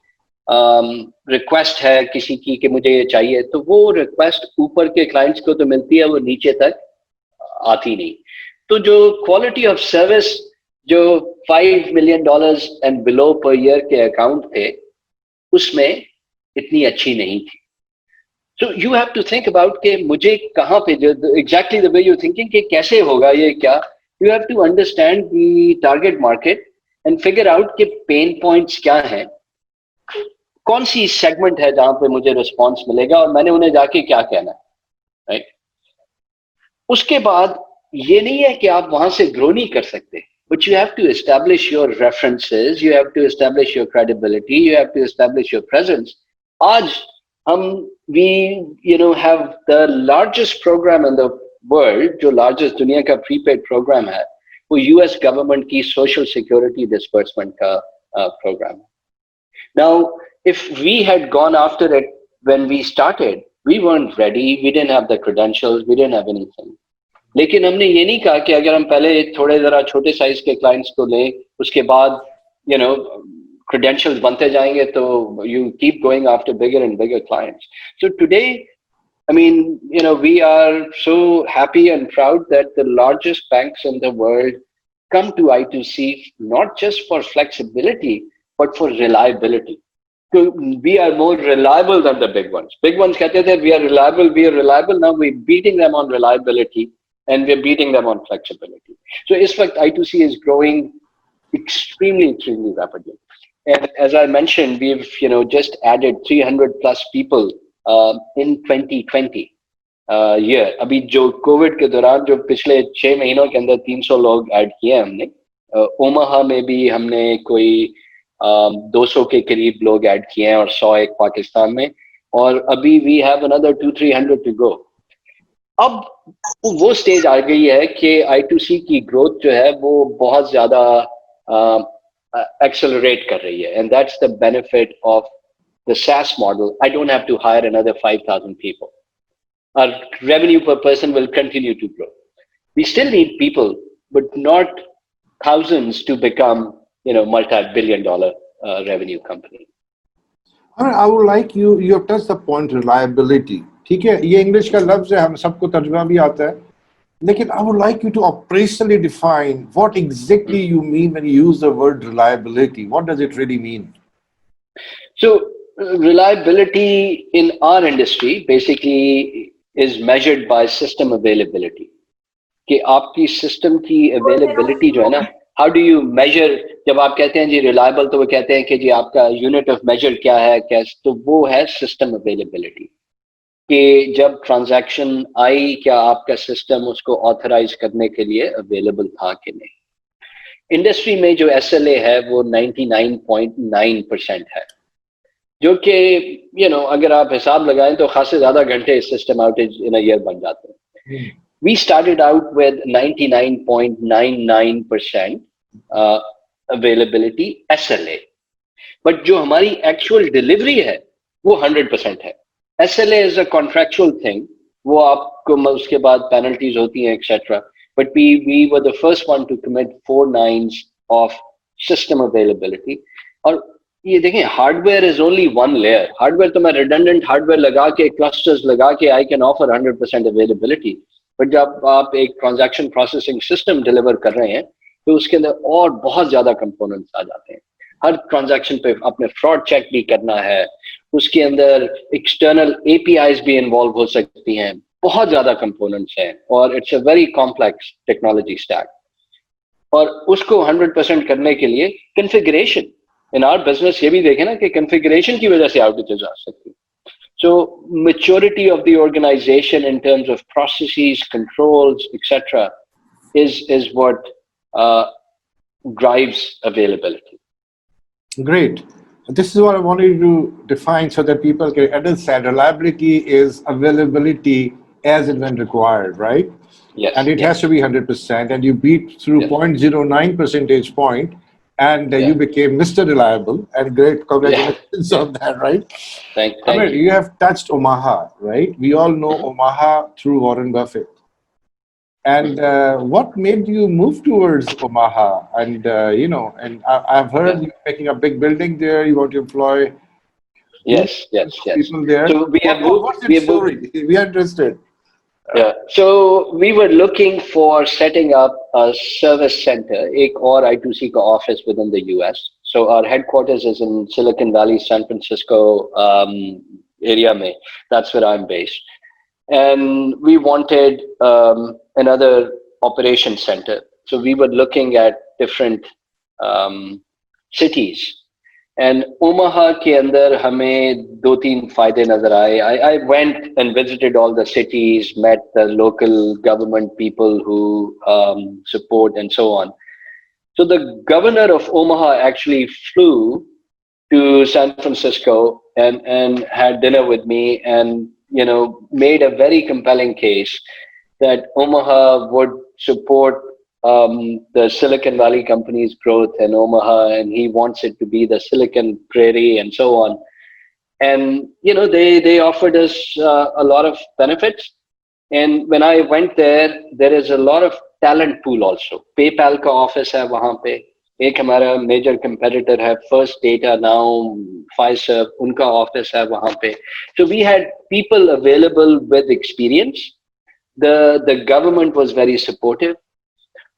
रिक्वेस्ट है किसी की कि मुझे ये चाहिए, तो वो रिक्वेस्ट ऊपर के क्लाइंट्स को तो मिलती है, वो नीचे तक आती नहीं. तो जो क्वालिटी ऑफ सर्विस जो $5 million and below per year के अकाउंट थे, उसमें इतनी अच्छी नहीं थी. So you have to think about कि मुझे कहाँ पे, exactly the way you're thinking कि कैसे होगा ये क्या. You have to understand the target market and figure out कि pain points क्या हैं, कौन सी segment है जहाँ पे मुझे response मिलेगा और मैंने उन्हें जाके क्या कहना है, right? उसके बाद ये नहीं है कि आप वहां से grow नहीं कर सकते, but you have to establish your references, you have to establish your credibility, you have to establish your presence. आज we have the largest program in the world, जो largest दुनिया का prepaid program है, वो US government की social security disbursement का program. Now, if we had gone after it when we started, we weren't ready, we didn't have the credentials, we didn't have anything. लेकिन हमने ये नहीं कहा कि अगर हम पहले थोड़े जरा छोटे साइज के क्लाइंट्स को लें, उसके बाद credentials बनते जाएंगे, तो you keep going after bigger and bigger clients. So today, I mean, we are so happy and proud that the largest banks in the world come to I2C not just for flexibility, but for reliability. So we are more reliable than the big ones. Big ones कहते थे, we are reliable. Now we're beating them on reliability and we're beating them on flexibility. So in fact, I2C is growing extremely rapidly. And as I mentioned, we've just added 300 plus people in 2020 year. अभी जो Covid के दौरान जो पिछले 6 महीनों के अंदर 300 लोग ऐड किए हमने. ओमाहा में भी हमने कोई 200 के करीब लोग ऐड किए हैं और 100 एक पाकिस्तान में, और अभी we have another 200-300 to go. अब वो स्टेज आ गई है कि I2C की ग्रोथ जो है वो बहुत ज्यादा accelerate कर रही है, and that's the benefit of the SaaS model. I don't have to hire another 5,000 people. Our revenue per person will continue to grow. We still need people, but not thousands to become, multi-billion dollar revenue company. I would like you have touched the point reliability. ठीक है, ये English का लफ्ज है, हम सबको तर्जुमा भी आता है, लेकिन I would like you to operationally define what exactly you mean when you use the word reliability. What does it really mean? So reliability in our industry basically is measured by system availability. कि आपकी system की availability जो है ना, how do you major. जब आप कहते हैं जी रिलायबल, तो वो कहते हैं कि जी आपका यूनिट ऑफ मेजर क्या है, कैसे, तो वो है सिस्टम अवेलेबिलिटी. कि जब ट्रांजैक्शन आई, क्या आपका सिस्टम उसको ऑथराइज करने के लिए अवेलेबल था कि नहीं. इंडस्ट्री में जो SLA है वो 99.9% है, जो कि अगर आप हिसाब लगाएं तो खासे ज्यादा घंटे system outage in a year बन जाते हैं. We started out with 99.99% availability SLA, but जो हमारी actual delivery है वो 100% है. SLA is a contractual thing, वो आपको उसके बाद penalties होती हैं etc. But we were the first one to commit 4 nines of system availability. और ये देखें, hardware is only one layer. Hardware तो मैं रिडंडेंट हार्डवेयर लगा के, क्लस्टर्स लगा के I can offer 100% availability. But जब आप एक ट्रांजैक्शन प्रोसेसिंग सिस्टम डिलीवर कर रहे हैं तो उसके अंदर और बहुत ज्यादा कंपोनेंट्स आ जाते हैं. हर ट्रांजैक्शन पे आपने फ्रॉड चेक भी करना है, उसके अंदर एक्सटर्नल APIs भी इन्वॉल्व हो सकती हैं, बहुत ज्यादा कंपोनेंट्स हैं, और it's a very complex technology stack. और उसको 100% करने के लिए कॉन्फ़िगरेशन, इन आवर बिजनेस ये भी देखें ना कि कॉन्फ़िगरेशन की वजह से आउटेजेस आ सकती है. So maturity of the organization in terms of processes, controls, etc., is what drives availability. Great. This is what I wanted to define so that people can understand. Reliability is availability as and when required, right? Yes. And it has to be 100%. And you beat through 0.09 percentage point, and you became Mr. Reliable. And great congratulations on that, right? Thank Amir, you have touched Omaha, right? We all know Omaha through Warren Buffett. And what made you move towards Omaha? And and I've heard you're making a big building there. You want to employ people there. So we have moved. What's your story? We are interested. Yeah. So we were looking for setting up a service center, एक और I2C का office within the US. So our headquarters is in Silicon Valley, San Francisco area में. That's where I'm based. And we wanted another operation center. So we were looking at different cities. And Omaha के अंदर हमें 2-3 फायदे नजर आए. I went and visited all the cities, met the local government people who support and so on. So the governor of Omaha actually flew to San Francisco and had dinner with me, and made a very compelling case that Omaha would support the Silicon Valley company's growth in Omaha, and he wants it to be the Silicon Prairie and so on. And they offered us a lot of benefits. And when I went there, there is a lot of talent pool also. PayPal का office है वहाँ पे, एक हमारा major competitor है First Data now, Fiserv, उनका office है वहाँ पे. So we had people available with experience. The government was very supportive.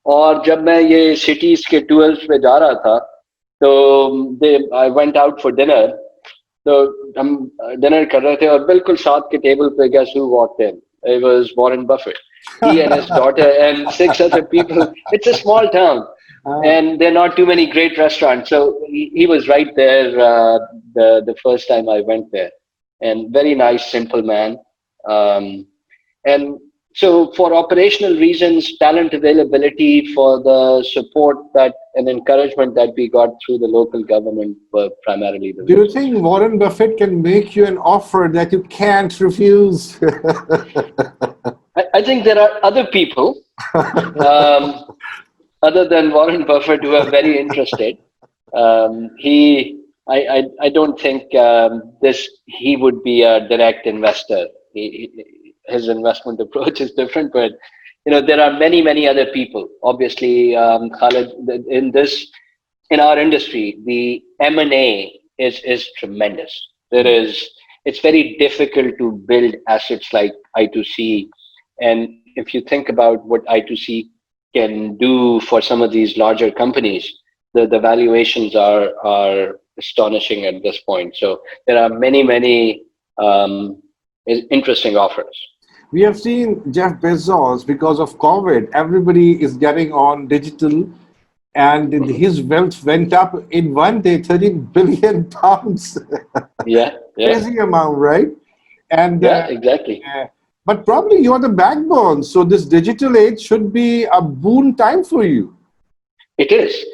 और जब मैं ये cities के tours पे जा रहा था, तो I went out for dinner. तो हम डिनर कर रहे थे और बिल्कुल साथ के टेबल पे guess who walked in? It was Warren Buffett. He and his daughter and 6 other people. It's a small town, and there are not too many great restaurants. So he was right there the first time I went there, and very nice, simple man. And so for operational reasons, talent availability, for the support that and encouragement that we got through the local government were primarily the Do you reasons. think Warren Buffett can make you an offer that you can't refuse? I think there are other people other than Warren Buffett who are very interested. I don't think he would be a direct investor. His investment approach is different, but there are many other people. Obviously, Khalid, in our industry, the M&A is tremendous. It's very difficult to build assets like I2C, and if you think about what I2C can do for some of these larger companies, the valuations are astonishing at this point. So there are many interesting offers. We have seen Jeff Bezos, because of COVID, everybody is getting on digital, and his wealth went up in one day, 13 billion pounds. Yeah. Crazy amount, right? And Yeah, exactly. but probably you're the backbone. So this digital age should be a boon time for you. It is.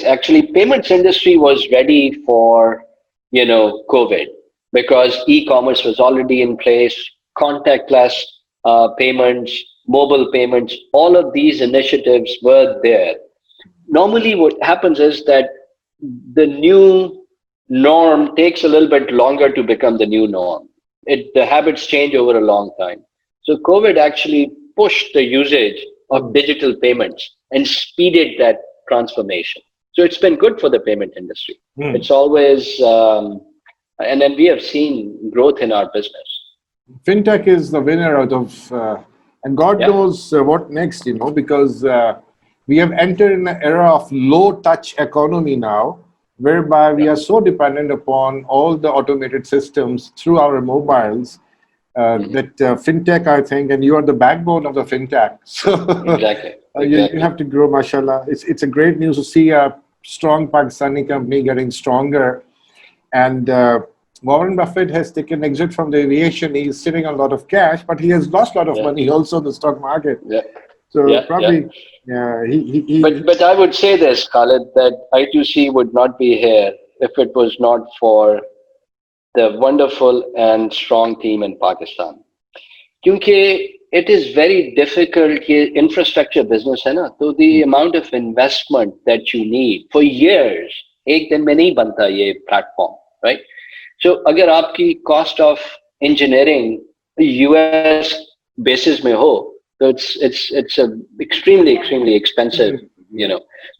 Actually, payments industry was ready for, COVID, because e-commerce was already in place, contactless payments, mobile payments, all of these initiatives were there. Normally what happens is that the new norm takes a little bit longer to become the new norm. The habits change over a long time. So COVID actually pushed the usage of digital payments and speeded that transformation. So it's been good for the payment industry. It's always, and then we have seen growth in our business. Fintech is the winner out of, and God knows what next, because we have entered an era of low touch economy now, whereby we are so dependent upon all the automated systems through our mobiles that fintech, I think, and you are the backbone of the fintech. So Exactly. You have to grow, mashallah. It's a great news to see a strong Pakistani company getting stronger. And Warren Buffett has taken exit from the aviation. He's sitting on a lot of cash, but he has lost a lot of money also in the stock market. So probably, But I would say this, Khalid, that I2C would not be here if it was not for the wonderful and strong team in Pakistan. Because it is very difficult. Infrastructure business है ना, so the amount of investment that you need for years, एक दिन में नहीं बनता ये platform, right? So अगर आपकी cost of engineering US basis में हो, so it's a extremely expensive,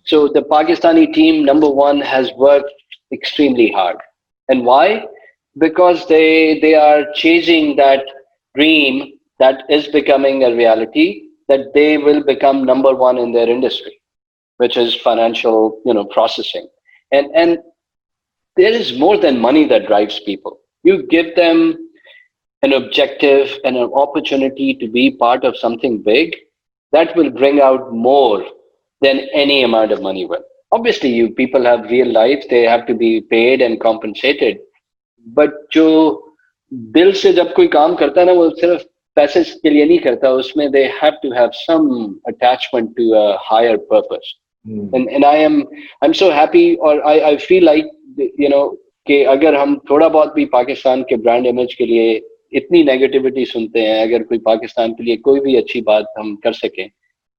So the Pakistani team, number one, has worked extremely hard. And why? Because they are chasing that dream that is becoming a reality, that they will become number one in their industry, which is financial, processing. And there is more than money that drives people. You give them an objective and an opportunity to be part of something big, that will bring out more than any amount of money will. Obviously, you people have real lives, they have to be paid and compensated. But जो दिल से जब कोई काम करता है ना, वो सिर्फ पैसे के लिए नहीं करता, उसमें they have to have some attachment to a higher purpose. And I'm so happy, or I feel like, कि अगर हम थोड़ा बहुत भी पाकिस्तान के ब्रांड इमेज के लिए इतनी नेगेटिविटी सुनते हैं, अगर कोई पाकिस्तान के लिए कोई भी अच्छी बात हम कर सकें,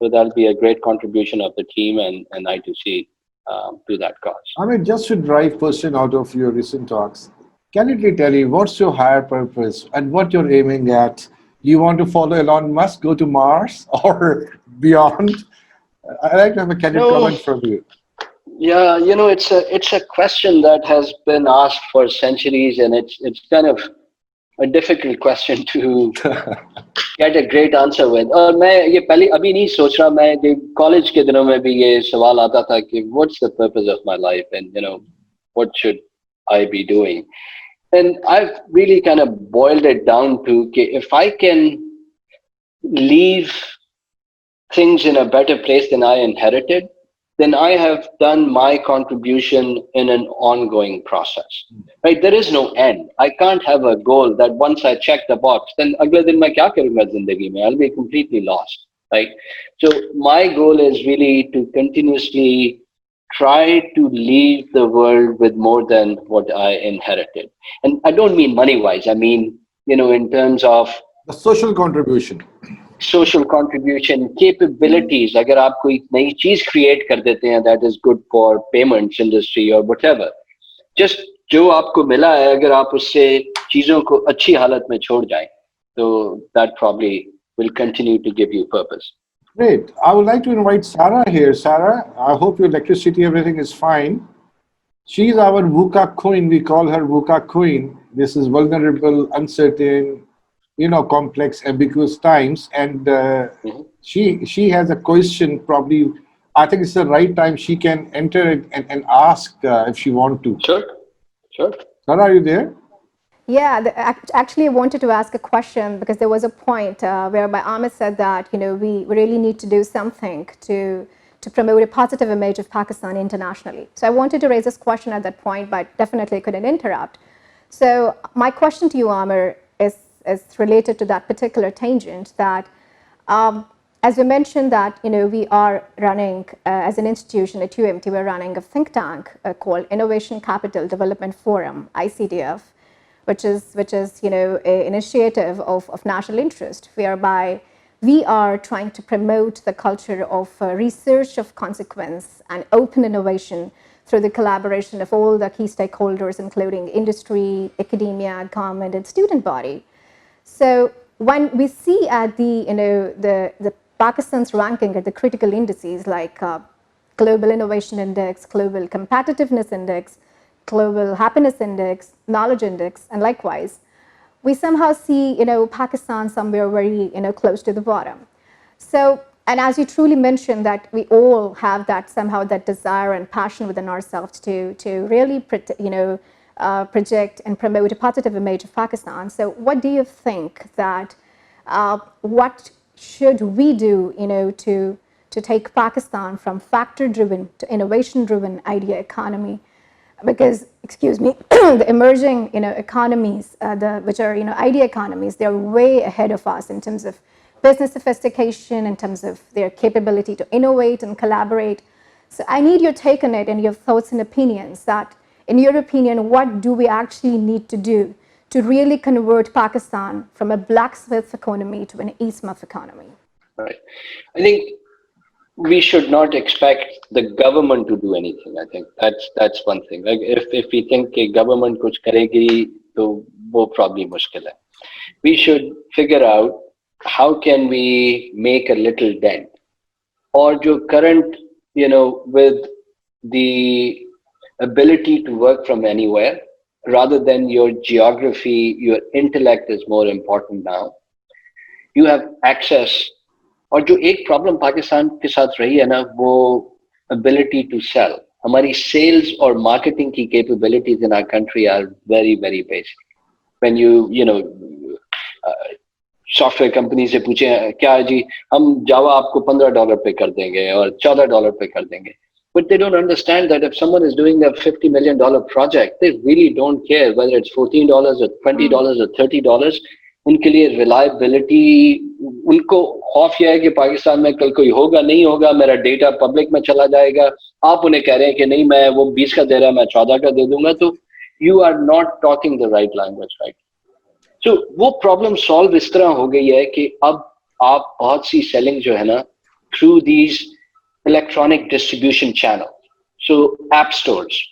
so that'll be a great contribution of the team and I2C to that cause. I mean, just to drive person out of your recent talks, can you tell me what's your higher purpose and what you're aiming at? You want to follow Elon Musk, go to Mars or beyond? I'd like to have a candid comment from you. Yeah, it's a question that has been asked for centuries, and it's kind of a difficult question to Get a great answer with. और मैं ये पहले अभी नहीं सोच रहा, मैं college के दिनों में भी ये सवाल आता था कि what's the purpose of my life and what should I be doing, and I've really kind of boiled it down to कि if I can leave things in a better place than I inherited, then I have done my contribution in an ongoing process. Right? There is no end. I can't have a goal that once I check the box, then अगले दिन मैं क्या करूँगा ज़िंदगी में? I'll be completely lost. Right? So my goal is really to continuously try to leave the world with more than what I inherited. And I don't mean money-wise. I mean, in terms of The social contribution. social contribution, capabilities. अगर आप कोई नई चीज create कर देते हैं that is good for payments industry or whatever, just जो आपको मिला है अगर आप उससे चीजों को अच्छी हालत में छोड़ जाएं, तो that probably will continue to give you purpose. Great. I would like to invite Sarah here. Sarah, I hope your electricity, everything is fine. She's our VUCA queen. We call her VUCA queen. This is vulnerable, uncertain, complex, ambiguous times. And she has a question. Probably, I think it's the right time. She can enter it and ask if she want to. Sure. Sarah, are you there? Yeah, actually, I wanted to ask a question because there was a point whereby Ahmed said that we really need to do something to promote a positive image of Pakistan internationally. So I wanted to raise this question at that point, but definitely couldn't interrupt. So my question to you, Amir, is related to that particular tangent. That as we mentioned that we are running as an institution at UMT, we're running a think tank called Innovation Capital Development Forum, ICDF. Which is an initiative of national interest, whereby we are trying to promote the culture of research of consequence and open innovation through the collaboration of all the key stakeholders, including industry, academia, government, and student body. So when we see at the Pakistan's ranking at the critical indices like Global Innovation Index, Global Competitiveness Index, Global Happiness Index, Knowledge Index, and likewise, we somehow see Pakistan somewhere very close to the bottom. So, and as you truly mentioned that we all have that desire and passion within ourselves to really project and promote a positive image of Pakistan. So, what do you think that what should we do to take Pakistan from factor-driven to innovation-driven idea economy? Because, the emerging, economies, which are, idea economies, they're way ahead of us in terms of business sophistication, in terms of their capability to innovate and collaborate. So I need your take on it and your thoughts and opinions that, in your opinion, what do we actually need to do to really convert Pakistan from a blacksmith economy to an e-smith economy? Right. I think we should not expect the government to do anything. I think that's one thing. Like if we think a government kuch karegi, to wo probably mushkil hai. We should figure out how can we make a little dent, or jo current, with the ability to work from anywhere, rather than your geography, your intellect is more important now. You have access. और जो एक problem Pakistan के साथ रही है ना, वो ability to sell. हमारी sales और marketing की capabilities in our country are very, very basic. When software companies से पूछे क्या है जी, हम Java आपको $15 पे कर देंगे और $14 पे कर देंगे. But they don't understand that if someone is doing a $50 million project, they really don't care whether it's $14 or $20 or $30. उनके लिए रिलायबिलिटी, उनको खौफ यह है कि पाकिस्तान में कल कोई होगा नहीं होगा, मेरा डेटा पब्लिक में चला जाएगा, आप उन्हें कह रहे हैं कि नहीं मैं वो 20 का दे रहा मैं 14 का दे दूंगा, तो you are not talking the right language, right? So वो प्रॉब्लम सॉल्व इस तरह हो गई है कि अब आप बहुत सी सेलिंग जो है ना through these electronic distribution channel, so app stores,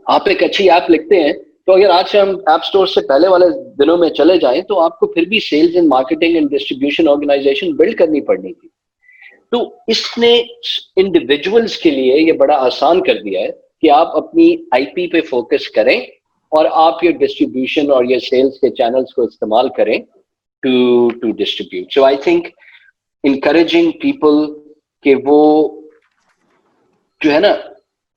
आप एक अच्छी ऐप लिखते हैं तो अगर आज से हम ऐप स्टोर से पहले वाले दिनों में चले जाएं तो आपको फिर भी sales and marketing and distribution organisation build करनी पड़नी थी. तो इसने इंडिविजुअल्स के लिए ये बड़ा आसान कर दिया है कि आप अपनी आईपी पे फोकस करें और आप ये डिस्ट्रीब्यूशन और ये सेल्स के चैनल्स को इस्तेमाल करें to distribute. So I think encouraging people कि वो जो है ना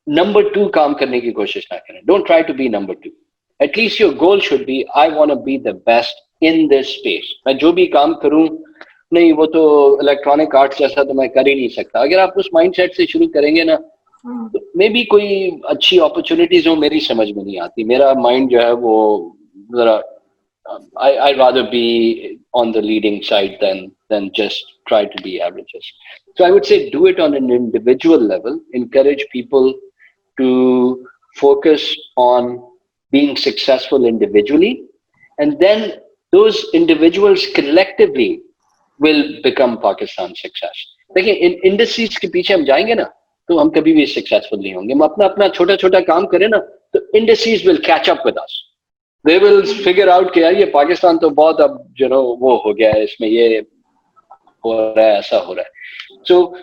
number 2 काम करने की कोशिश ना करें. Don't try to be number 2. At least your goal should be I want to be the best in this space. मैं जो भी काम करूं नहीं वो तो इलेक्ट्रॉनिक आर्ट्स जैसा तो मैं कर ही नहीं सकता. अगर आप उस माइंडसेट से शुरू करेंगे ना तो मे बी कोई अच्छी अपॉर्चुनिटीज हो मेरी समझ में नहीं आती. मेरा माइंड जो है वो जरा I'd rather be on the leading side than just try to be averages. So I would say do it on an individual level. Encourage people to focus on being successful individually, and then those individuals collectively will become Pakistan's success. देखिए इन industries के पीछे हम जाएंगे ना तो हम कभी भी सक्सेसफुल नहीं होंगे. हम अपना अपना छोटा छोटा काम करें ना तो industries will catch up with us. They will figure out कि यार ये पाकिस्तान तो बहुत अब you know वो हो गया है, इसमें ये हो रहा है, ऐसा हो रहा है. So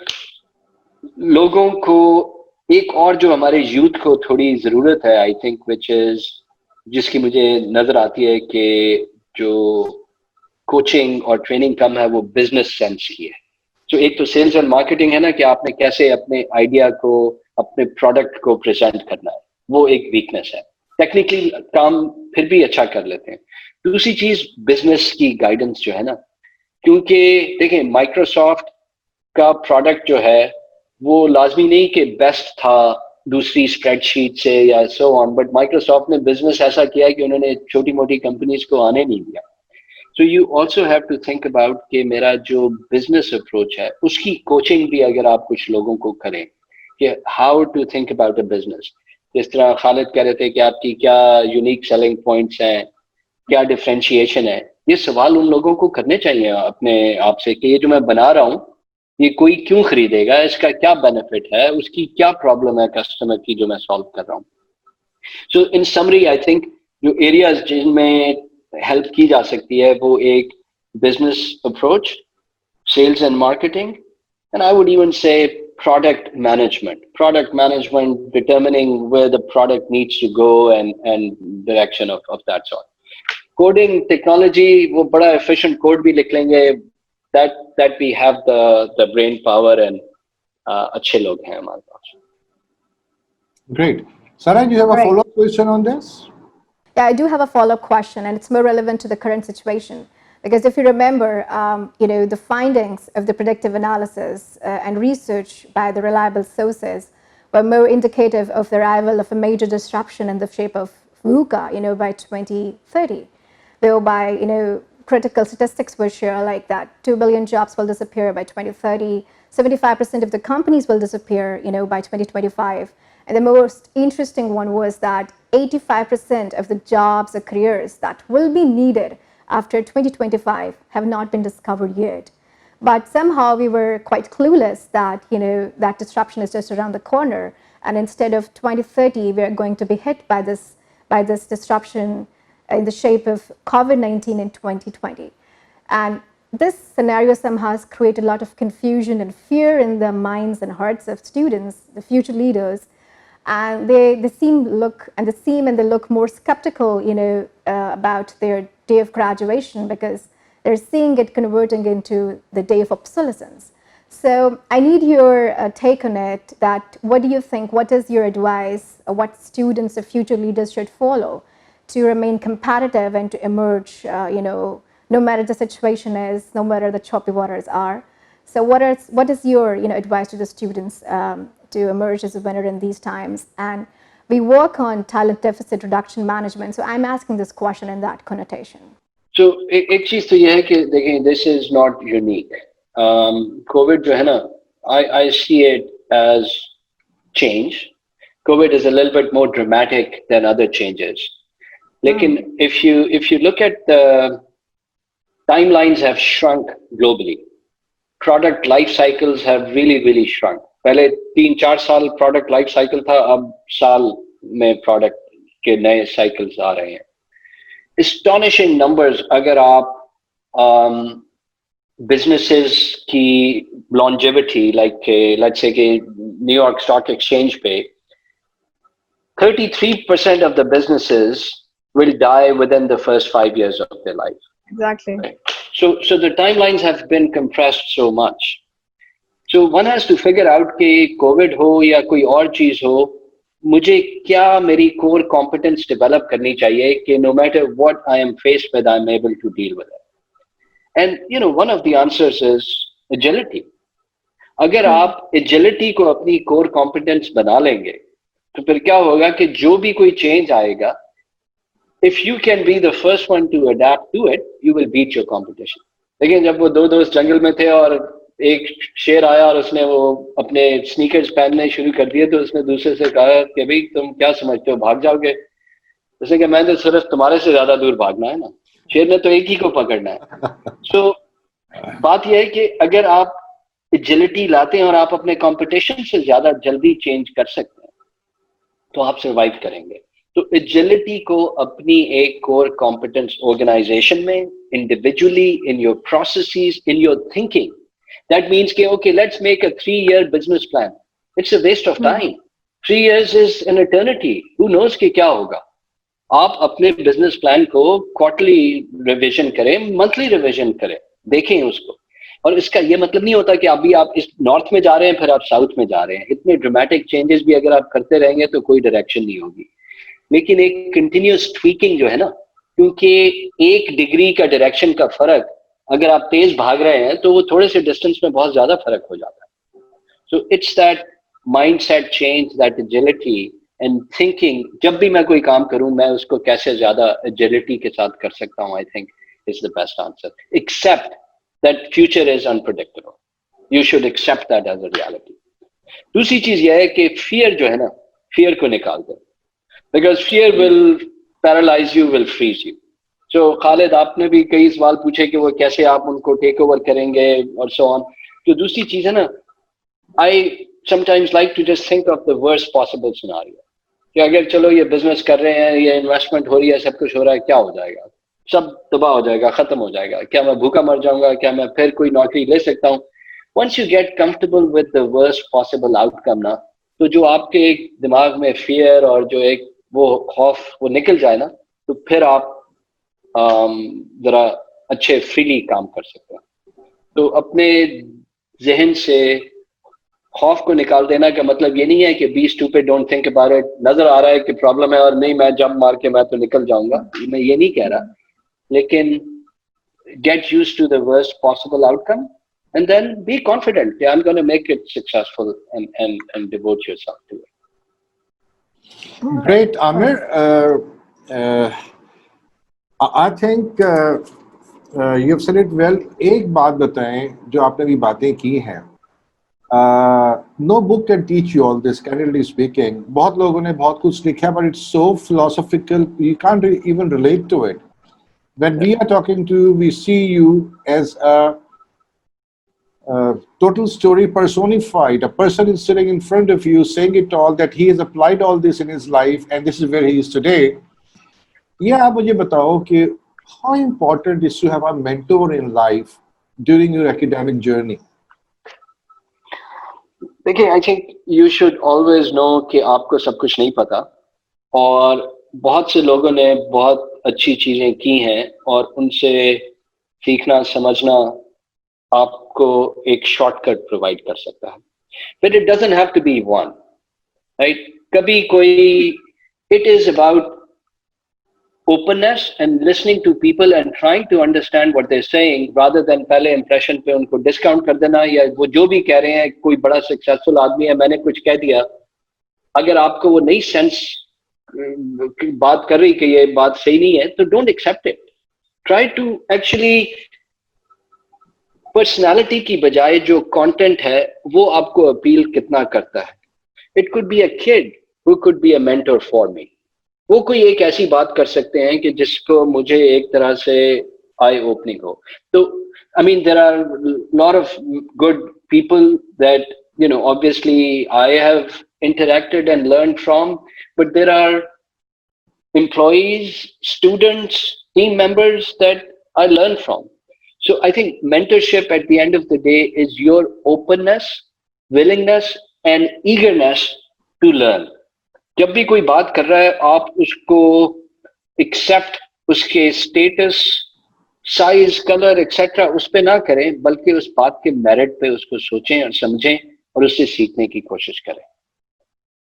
लोगों को एक और जो हमारे यूथ को थोड़ी जरूरत है आई थिंक which is जिसकी मुझे नजर आती है कि जो कोचिंग और ट्रेनिंग कम है वो बिजनेस सेंस की है. तो एक तो सेल्स एंड मार्केटिंग है ना कि आपने कैसे अपने आइडिया को अपने प्रोडक्ट को प्रेजेंट करना है, वो एक वीकनेस है. टेक्निकली काम फिर भी अच्छा कर लेते हैं. दूसरी चीज बिजनेस की गाइडेंस जो है ना, क्योंकि देखें माइक्रोसॉफ्ट का प्रोडक्ट जो है वो लाजमी नहीं कि बेस्ट था दूसरी स्प्रेडशीट से या सो ऑन, बट माइक्रोसॉफ्ट ने बिजनेस ऐसा किया कि उन्होंने छोटी मोटी कंपनीज को आने नहीं दिया. So you also have to think about कि मेरा जो बिजनेस अप्रोच है उसकी कोचिंग भी अगर आप कुछ लोगों को करें कि how to think about a business. जिस तरह खालिद कह रहे थे कि आपकी क्या यूनिक सेलिंग पॉइंट्स हैं, क्या डिफरेंशिएशन है, ये सवाल उन लोगों को करने चाहिए अपने आप से कि ये जो मैं बना रहा हूँ ये कोई क्यों खरीदेगा, इसका क्या बेनिफिट है, उसकी क्या प्रॉब्लम है कस्टमर की जो मैं सॉल्व कर रहा हूँ. So in summary I think जो एरियाज जिनमें हेल्प की जा सकती है वो एक business approach, sales and marketing, and I would even say product management, determining where the product needs to go and direction of that sort. Coding technology वो बड़ा efficient code भी लिख लेंगे, that we have the brain power and अच्छे लोग हैं हमारे पास. Great. Sarah, do you have a follow-up question on this? Yeah, I do have a follow-up question, and it's more relevant to the current situation. Because if you remember, the findings of the predictive analysis and research by the reliable sources were more indicative of the arrival of a major disruption in the shape of VUCA, by 2030. Thereby, critical statistics were shared like that 2 billion jobs will disappear by 2030, 75% of the companies will disappear, by 2025. And the most interesting one was that 85% of the jobs or careers that will be needed after 2025 have not been discovered yet. But somehow we were quite clueless that, that disruption is just around the corner. And instead of 2030, we are going to be hit by this disruption in the shape of COVID-19 in 2020. And this scenario somehow has created a lot of confusion and fear in the minds and hearts of students, the future leaders. And they look more skeptical, about their day of graduation because they're seeing it converting into the day of obsolescence. So I need your take on it. That what do you think? What is your advice? What students or future leaders should follow to remain competitive and to emerge? No matter the situation is, no matter the choppy waters are. So what is your advice to the students to emerge as a winner in these times? And we work on talent deficit reduction management. So I'm asking this question in that connotation. So एक चीज तो ये है कि देखें this is not unique. COVID जो है ना, I see it as change. COVID is a little bit more dramatic than other changes. Lekin if you look at the timelines have shrunk globally. Product life cycles have really shrunk. पहले 3-4 साल product life cycle था, अब साल में product के नए cycles आ रहे हैं. Astonishing numbers अगर आप businesses की longevity, like let's say कि New York Stock Exchange पे 33% of the businesses will die within the first 5 years of their life. Exactly. Right. So the timelines have been compressed so much. So one has to figure out कि Covid हो या कोई और चीज हो, मुझे क्या मेरी core competence develop करनी चाहिए कि no matter what I am faced with, I'm able to deal with it. And you know, one of the answers is agility. अगर आप agility को अपनी core competence बना लेंगे, तो फिर क्या होगा कि जो भी कोई change आएगा, if you can be the first one to adapt to it, you will beat your competition. लेकिन जब वो दो दोस्त जंगल में थे और एक शेर आया और उसने वो अपने स्नीकर्स पहनने शुरू कर दिए, तो उसने दूसरे से कहा कि भाई तुम क्या समझते हो, भाग जाओगे? उसने कहा मैं तो सिर्फ तुम्हारे से ज्यादा दूर भागना है ना, शेर ने तो एक ही को पकड़ना है. सो बात यह है कि अगर आप एजिलिटी लाते हैं और आप अपने कंपटीशन से ज्यादा जल्दी चेंज कर सकते हैं, तो आप सर्वाइव करेंगे. तो एजिलिटी को अपनी एक कोर कॉम्पिटेंस ऑर्गेनाइजेशन में, individually, in your processes, in your thinking. That means कि okay, let's make a 3-year business plan. It's a waste of time. 3 years is an eternity. Who knows कि क्या होगा. आप अपने बिजनेस प्लान को quarterly revision करें, monthly revision करें, देखें उसको. और इसका ये मतलब नहीं होता कि अभी आप इस नॉर्थ में जा रहे हैं फिर आप साउथ में जा रहे हैं. इतने ड्रामेटिक चेंजेस भी अगर आप करते रहेंगे तो कोई डायरेक्शन नहीं होगी. लेकिन एक कंटिन्यूअस ट्वीकिंग जो है ना, क्योंकि 1 डिग्री का डायरेक्शन का फर्क, अगर आप तेज भाग रहे हैं तो वो थोड़े से डिस्टेंस में बहुत ज्यादा फर्क हो जाता है. So it's that mindset change, that agility and thinking. जब भी मैं कोई काम करूं, मैं उसको कैसे ज्यादा एजिलिटी के साथ कर सकता हूं, I think is the best answer. Accept that future is unpredictable. You should accept that as a reality. दूसरी चीज यह है कि फियर जो है ना, फियर को निकाल दो. Because fear will paralyze you, will freeze you. So Khalid, आपने भी कई सवाल पूछे कि वो कैसे आप उनको टेक ओवर करेंगे और so on. तो दूसरी चीज है ना, I sometimes like to just think of the worst possible scenario. कि अगर चलो ये बिजनेस कर रहे हैं, ये इन्वेस्टमेंट हो रही है, सब कुछ हो रहा है, क्या हो जाएगा? सब तबाह हो जाएगा, खत्म हो जाएगा. क्या मैं भूखा मर जाऊंगा? क्या मैं फिर कोई नौकरी ले सकता हूँ? Once you get comfortable with the worst possible outcome ना, तो जो आपके एक दिमाग में फियर और जो एक वो खौफ वो निकल जाए ना, तो फिर आप जरा अच्छे फ्रीली काम कर सकते हैं. तो अपने जहन से खौफ को निकाल देना का मतलब ये नहीं है कि be stupid, don't think about it. नजर आ रहा है कि प्रॉब्लम है और नहीं, मैं जंप मार के मैं तो निकल जाऊंगा, मैं ये नहीं कह रहा. लेकिन get used to the worst possible outcome and then be confident. Yeah, I'm going to make it successful and devote yourself to it. Great, Amir. I think you've said it well. एक बात बताएं जो आपने भी बातें की हैं. No book can teach you all this, candidly speaking. बहुत लोगों ने बहुत कुछ लिखा, but it's so philosophical, you can't even relate to it. When we are talking to you, we see you as a total story personified. A person is sitting in front of you saying it all, that he has applied all this in his life and this is where he is today. Yeah, आप मुझे बताओ कि how important is to have a mentor in life during your academic journey? देखिए, I think you should always know कि आपको सब कुछ नहीं पता, और बहुत से लोगों ने बहुत अच्छी चीजें की हैं और उनसे सीखना समझना आपको एक शॉर्टकट प्रोवाइड कर सकता है. But it doesn't have to be one, right? कभी कोई, it is about openness and listening to people and trying to understand what they're saying rather than पहले impression पे उनको discount कर देना, या वो जो भी कह रहे हैं, कोई बड़ा successful आदमी है, मैंने कुछ कह दिया, अगर आपको वो नई sense बात कर रही कि ये बात सही नहीं है, तो don't accept it. Try to actually personality की बजाय जो कंटेंट है वो आपको अपील कितना करता है. It could be a kid who could be a mentor for me. वो कोई एक ऐसी बात कर सकते हैं कि जिसको मुझे एक तरह से आई ओपनिंग हो. तो I mean there are lot of good people that you know obviously I have interacted and learn from, but there are employees, students, team members that I learn from. So I think mentorship at the end of the day is your openness, willingness and eagerness to learn. जब भी कोई बात कर रहा है, आप उसको accept उसके status साइज, कलर एक्सेट्रा उस पे ना करें, बल्कि उस बात के मेरिट पे उसको सोचें और समझें और उससे सीखने की कोशिश करें।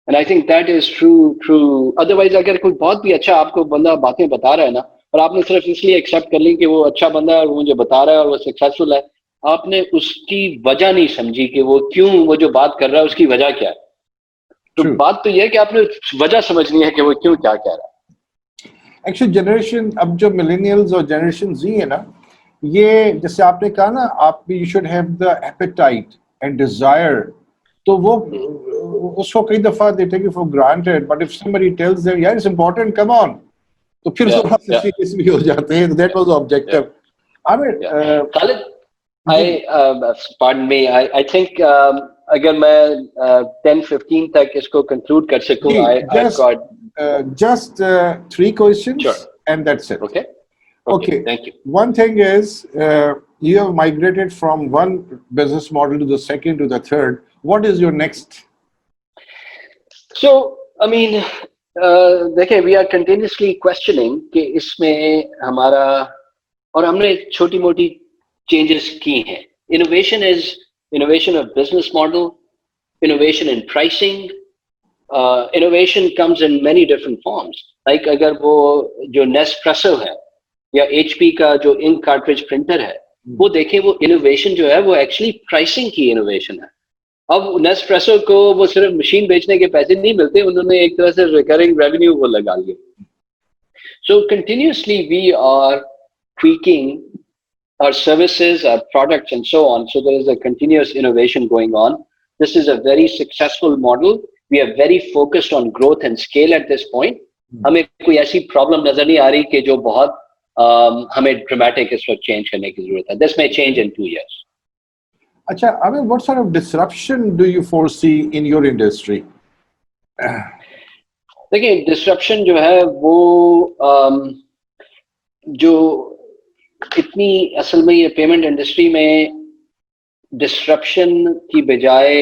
And I think that is true. Otherwise अगर कोई बहुत भी अच्छा आपको बंदा बातें बता रहा है ना, और आपने सिर्फ इसलिए एक्सेप्ट कर ली कि वो अच्छा बंदा है और वो मुझे बता रहा है और वो सक्सेसफुल है, आपने उसकी वजह नहीं समझी कि वो क्यों वो जो बात कर रहा है उसकी वजह क्या है। तो True. बात तो ये है कि आपने वजह समझनी है कि वो क्यों क्या कह रहा है। एक्चुअली जनरेशन, अब जो मिलेनियल्स और जनरेशन जी है ना, ये जैसे आपने कहा ना, आप you should have the appetite and desire, तो वो उसको कई दफा they take it for granted, but if somebody tells them यार इट्स इंपॉर्टेंट, कम ऑन, तो फिर Yeah, थोड़ा सा yeah, सीरियस भी हो जाते हैं। That was yeah, objective. Aamir, yeah. Khalid, ji pardon me, I think अगर मैं 10-15 तक इसको कंक्लूड कर सकूं, जी, I've got just three sure. questions and that's it. Okay. Okay. Thank you. One thing is, you have migrated from one business model to the second to the third. What is your next? So, I mean, देखिए, we are continuously questioning कि इसमें हमारा, और हमने छोटी मोटी changes की हैं. Innovation of business model, innovation in pricing, innovation comes in many different forms. Like अगर वो जो Nespresso है या HP का जो ink cartridge printer है, वो देखें, वो innovation जो है वो actually pricing की innovation है. अब Nespresso को वो सिर्फ मशीन बेचने के पैसे नहीं मिलते, उन्होंने एक तरह से रिकरिंग रेवेन्यू वो लगा लिया. So continuously we are tweaking our services, our products, and so on. So there is a continuous innovation going on. This is a very successful model. We are very focused on growth and scale at this point. हमें कोई ऐसी problem नजर नहीं आ रही कि जो बहुत हमें ड्रामेटिक इस वक्त चेंज करने की जरूरत है. This may change in 2 years. Acha, I mean, what sort of disruption do you foresee in your industry? देखिए, डिस्ट्रप्शन जो है वो जो इतनी असल में ये पेमेंट इंडस्ट्री में डिस्ट्रप्शन की बजाय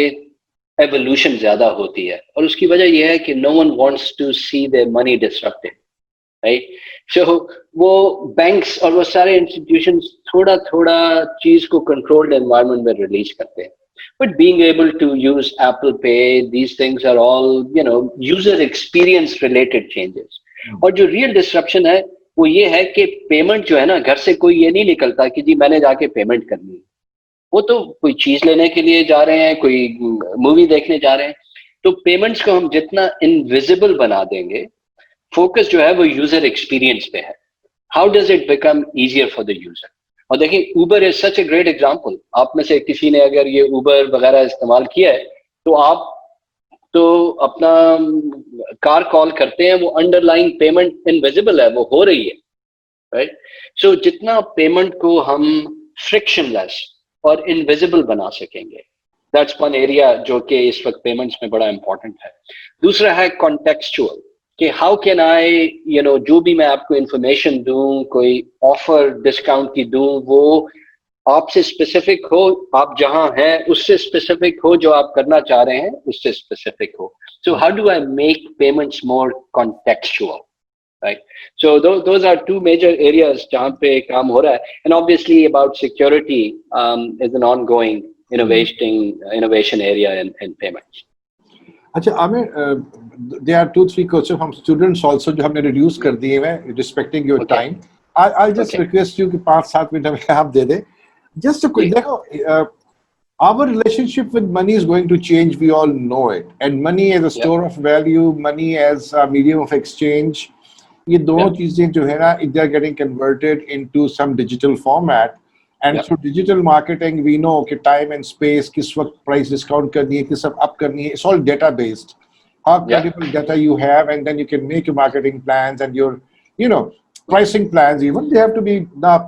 एवोल्यूशन ज्यादा होती है, और उसकी वजह यह है कि no one wants to see their money disrupted, right? So वो बैंक्स और वो सारे इंस्टीट्यूशंस थोड़ा थोड़ा चीज को कंट्रोल्ड एनवायरनमेंट में रिलीज करते हैं. But being able to use Apple Pay, these things are all, user experience related changes. और जो real disruption है वो ये है कि पेमेंट जो है ना, घर से कोई ये नहीं निकलता कि जी मैंने जाके पेमेंट करनी है. वो तो कोई चीज लेने के लिए जा रहे हैं, कोई मूवी देखने जा रहे हैं. तो पेमेंट्स को हम जितना इनविजिबल बना देंगे, फोकस जो है वो यूजर एक्सपीरियंस पे है. How does it become easier for the user? और देखिए, Uber is such a great example. आप में से किसी ने अगर ये उबर वगैरह इस्तेमाल किया है, तो आप तो अपना कार कॉल करते हैं, वो अंडरलाइंग पेमेंट इनविजिबल है, वो हो रही है, राइट? सो जितना पेमेंट को हम फ्रिक्शनलेस और इनविजिबल बना सकेंगे, दैट्स वन एरिया जो कि इस वक्त पेमेंट्स में बड़ा इंपॉर्टेंट है. दूसरा है कॉन्टेक्सचुअल, कि हाउ कैन आई, जो भी मैं आपको इंफॉर्मेशन दूं, कोई ऑफर डिस्काउंट की दूं, वो आपसे स्पेसिफिक हो, आप जहां हैं उससे स्पेसिफिक हो, जो आप करना चाह रहे हैं उससे स्पेसिफिक हो. So how do I make payments more contextual, right? So those are two major areas जहां पे काम हो रहा है. And obviously about security is an ongoing innovation area in payments. अच्छा Aamir, there are 2-3 questions from students also जो हमने reduce कर दिए हैं, respecting your Okay. time. I'll just request you कि 5-7 मिनट हमें आप दे दें. Just a quick, देखो, our relationship with money is going to change. We all know it. And money as a store of value, money as a medium of exchange. ये दोनों चीजें जो है ना, they are getting converted into some digital format. And through digital marketing, we know कि time and space, किस वक्त price discount करनी है, किस वक्त up करनी है. It's all data based. How credible data you have, and then you can make your marketing plans and your, pricing plans. Even they have to be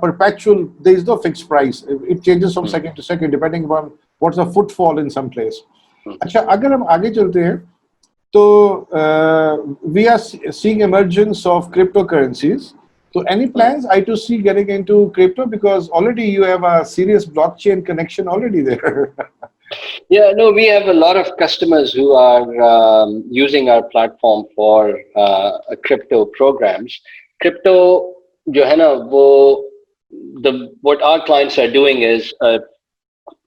perpetual. There is no fixed price. It changes from second to second depending upon what's the footfall in some place. अच्छा, अगर हम आगे चलते हैं, तो we are seeing emergence of cryptocurrencies. So any plans I2C getting into crypto, because already you have a serious blockchain connection already there? Yeah, no, we have a lot of customers who are using our platform for crypto programs. Crypto जो है ना, वो what our clients are doing is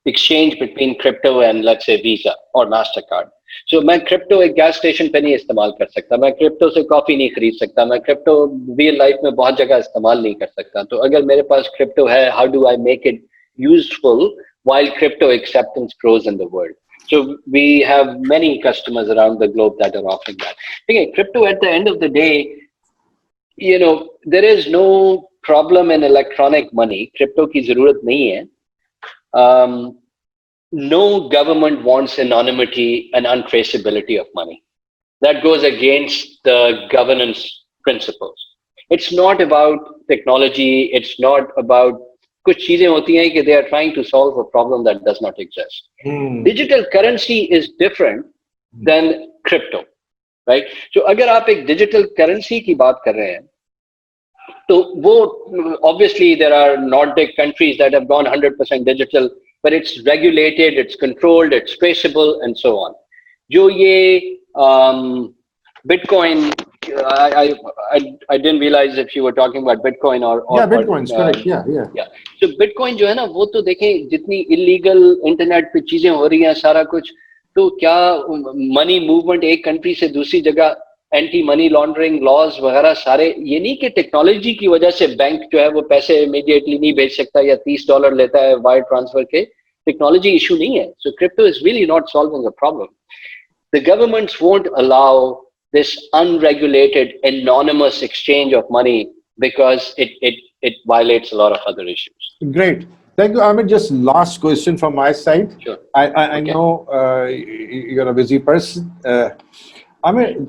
exchange between crypto and let's say Visa or Mastercard. So मैं crypto एक gas station पे नहीं इस्तेमाल कर सकता, मैं crypto से coffee नहीं खरीद सकता, मैं crypto real life में बहुत जगह इस्तेमाल नहीं कर सकता. तो अगर मेरे पास crypto है, how do I make it useful while crypto acceptance grows in the world? So we have many customers around the globe that are offering that. Okay, crypto at the end of the day, you know, there is no problem in electronic money. Crypto की जरूरत नहीं है. No government wants anonymity and untraceability of money. That goes against the governance principles. It's not about technology. It's not about कुछ चीजें होती हैं कि they are trying to solve a problem that does not exist. Digital currency is different than crypto, right? So अगर आप एक digital currency की बात कर रहे हैं, तो वो obviously there are Nordic countries that have gone 100% digital, but it's regulated, it's controlled, it's traceable, and so on. जो ये Bitcoin, I didn't realize if you were talking about Bitcoin or yeah, Bitcoin is correct. Yeah. So Bitcoin जो है ना, वो तो देखें जितनी illegal internet पे चीजें हो रही हैं सारा कुछ, तो क्या money movement एक country से दूसरी जगह एंटी मनी लॉन्ड्रिंग लॉज वगैरह सारे, ये नहीं कि टेक्नोलॉजी की वजह से बैंक जो है वो पैसे इमीडिएटली नहीं भेज सकता या $30 लेता है वायर ट्रांसफर के, टेक्नोलॉजी इशू नहीं है. So crypto is really not solving a problem. The governments won't allow this unregulated anonymous exchange of money because it violates a lot of other issues. Great. Thank you, Amit. Just last question from my side. Sure. I know you're a busy person. Amit,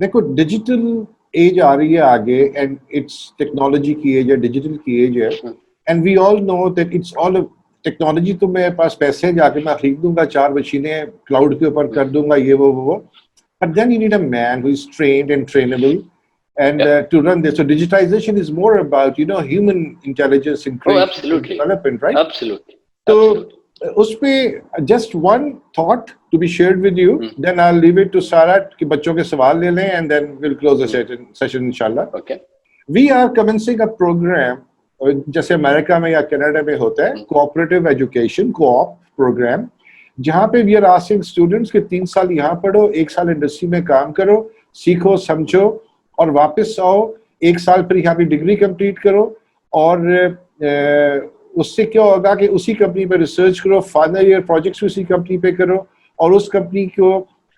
देखो digital age आ रही है आगे and it's technology की age है, digital की age है, and we all know that it's all technology. तो मेरे पास पैसे हैं, जाके मैं खरीद दूंगा 4 मशीनें, क्लाउड के ऊपर कर दूंगा ये वो. But then you need a man who is trained and trainable and to run this. So digitization is more about, you know, human intelligence and absolutely. development, right? Absolutely. So उसपे just one thought to be shared with you, then I'll leave it to Sarah कि बच्चों के सवाल ले लें and then we'll close the session inshallah. Okay. We are commencing a program जैसे America में या कनाडा में होता है, cooperative education, co-op program, जहाँ पे we are asking students कि 3 साल यहाँ पढ़ो, 1 साल इंडस्ट्री में काम करो, सीखो समझो और वापस आओ, 1 साल फिर यहाँ पे डिग्री कंप्लीट करो और उससे क्या होगा कि उसी कंपनी पे रिसर्च करो, फाइनल ईयर प्रोजेक्ट्स उसी कंपनी पे करो और उस कंपनी को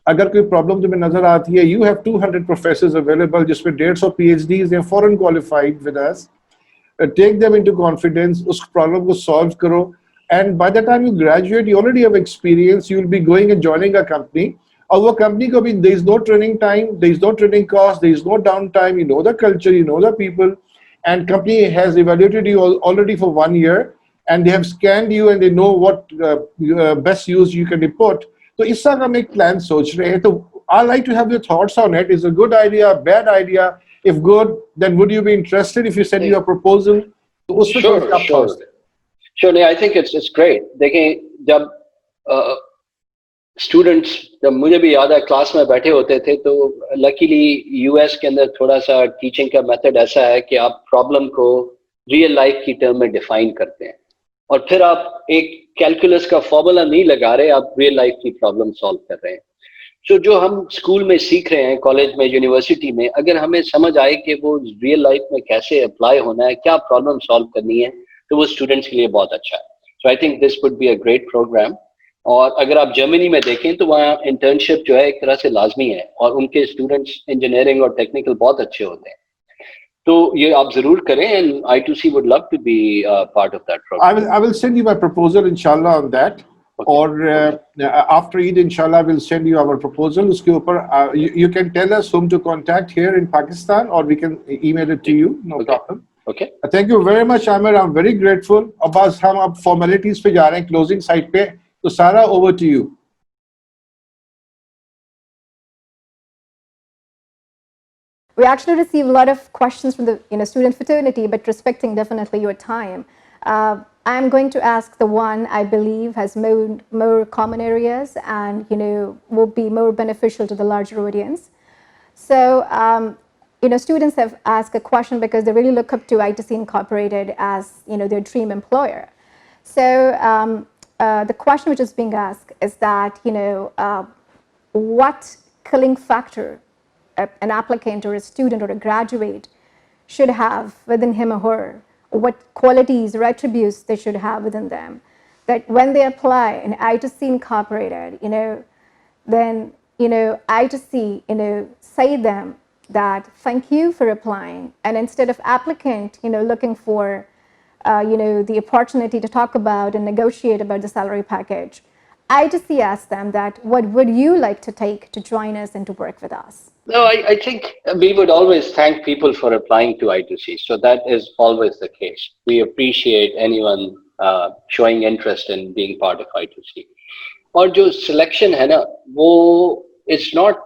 अगर कोई प्रॉब्लम तुम्हें नजर आती है, यू हैव 200 प्रोफेसर्स अवेलेबल जिसमें 150 PhDs हैं foreign qualified with us. Take them into confidence, उस प्रॉब्लम को सॉल्व करो. And by the time you graduate, you already have experience. You will be going and joining a company. और वो company को भी there is no training time, there is no training cost, there is no downtime. You know the culture, you know the people, and company has evaluated you already for 1 year, and they have scanned you and they know what best use you can put. तो इस तरह हम एक plan सोच रहे हैं. तो I like to have your thoughts on it. Is a good idea, bad idea? If good, then would you be interested if you send you a proposal? तो उस पर क्या thoughts हैं? Sure, I think it's great. देखें जब students, जब मुझे भी याद है क्लास में बैठे होते थे, तो लकीली यूएस के अंदर थोड़ा सा टीचिंग का मेथड ऐसा है कि आप प्रॉब्लम को रियल लाइफ की टर्म में डिफाइन करते हैं और फिर आप एक कैलकुलस का फॉर्मूला नहीं लगा रहे, आप रियल लाइफ की प्रॉब्लम सॉल्व कर रहे हैं. सो जो हम स्कूल में सीख रहे हैं, कॉलेज में, यूनिवर्सिटी में, अगर हमें समझ आए कि वो रियल लाइफ में कैसे अप्लाई होना है, क्या प्रॉब्लम सॉल्व करनी है, तो वो स्टूडेंट्स के लिए बहुत अच्छा है. So I think this would be a great program. और अगर आप जर्मनी में देखें तो वहाँ इंटर्नशिप जो है एक तरह से लाजमी है और उनके स्टूडेंट्स इंजीनियरिंग और टेक्निकल बहुत अच्छे होते हैं. तो ये आप जरूर करें and I2C would love to be part of that program. I will send you my proposal inshallah on that. Okay. Or after Eid inshallah I will send you our proposal. उसके ऊपर you can tell us whom to contact here in Pakistan or we can email it to you. No problem. Okay. Thank you very much, Amir. I'm very grateful. अब बस हम अब formalities पे जा रहे हैं, closing side पे. तो Sarah, over to you. We actually receive a lot of questions from the student fraternity, but respecting definitely your time, I'm going to ask the one I believe has more common areas and will be more beneficial to the larger audience. So students have asked a question because they really look up to ITC Incorporated as, their dream employer. So the question which is being asked is that, what killing factor an applicant or a student or a graduate should have within him or her, what qualities or attributes they should have within them, that when they apply in ITC Incorporated, then, ITC, say them that thank you for applying, and instead of applicant, looking for, the opportunity to talk about and negotiate about the salary package, ITC asks them that what would you like to take to join us and to work with us? No, I think we would always thank people for applying to ITC. So that is always the case. We appreciate anyone showing interest in being part of ITC. और जो selection है ना, वो it's not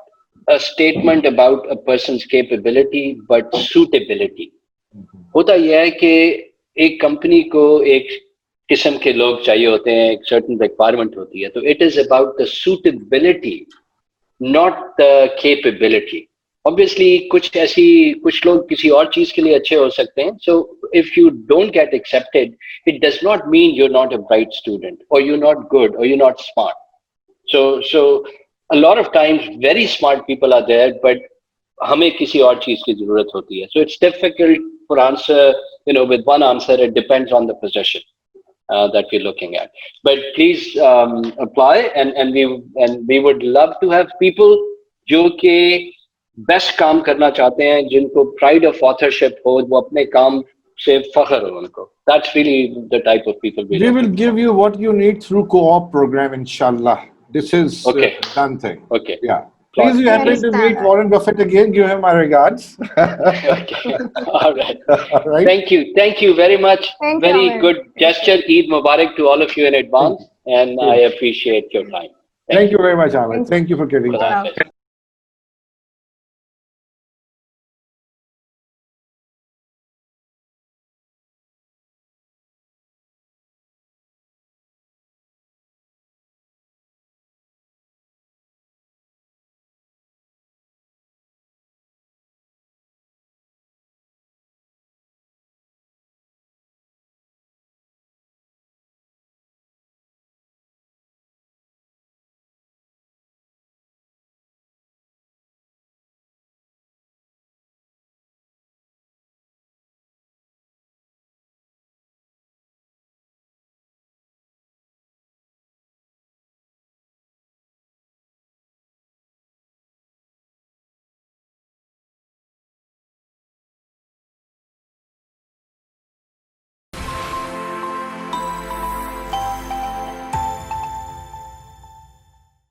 a statement about a person's capability, but suitability. होता यह है कि एक company को एक किस्म के लोग चाहिए होते हैं, एक certain requirement होती है, तो it is about the suitability, not the capability. Obviously, कुछ लोग किसी और चीज के लिए अच्छे हो सकते हैं. So if you don't get accepted, it does not mean you're not a bright student, or you're not good, or you're not smart. So a lot of times, very smart people are there, but हमें किसी और चीज की जरूरत होती है. So it's difficult for answer, with one answer. It depends on the position that we're looking at. But please apply, and we would love to have people जो कि best काम करना चाहते हैं, जिनको pride of authorship हो, वो अपने काम से फख्र हो उनको. That's really the type of people we will give you what you need through co-op program, inshallah. This is done thing. Okay. Yeah. Please, you happen to meet Warren Buffett again. Give him my regards. Okay. All right. All right. Thank you very much. Thank you, Very Amir. good gesture. Eid Mubarak to all of you in advance, and I appreciate your time. Thank you very much, Ahmed. Thank you for getting Khuda that. Hafiz.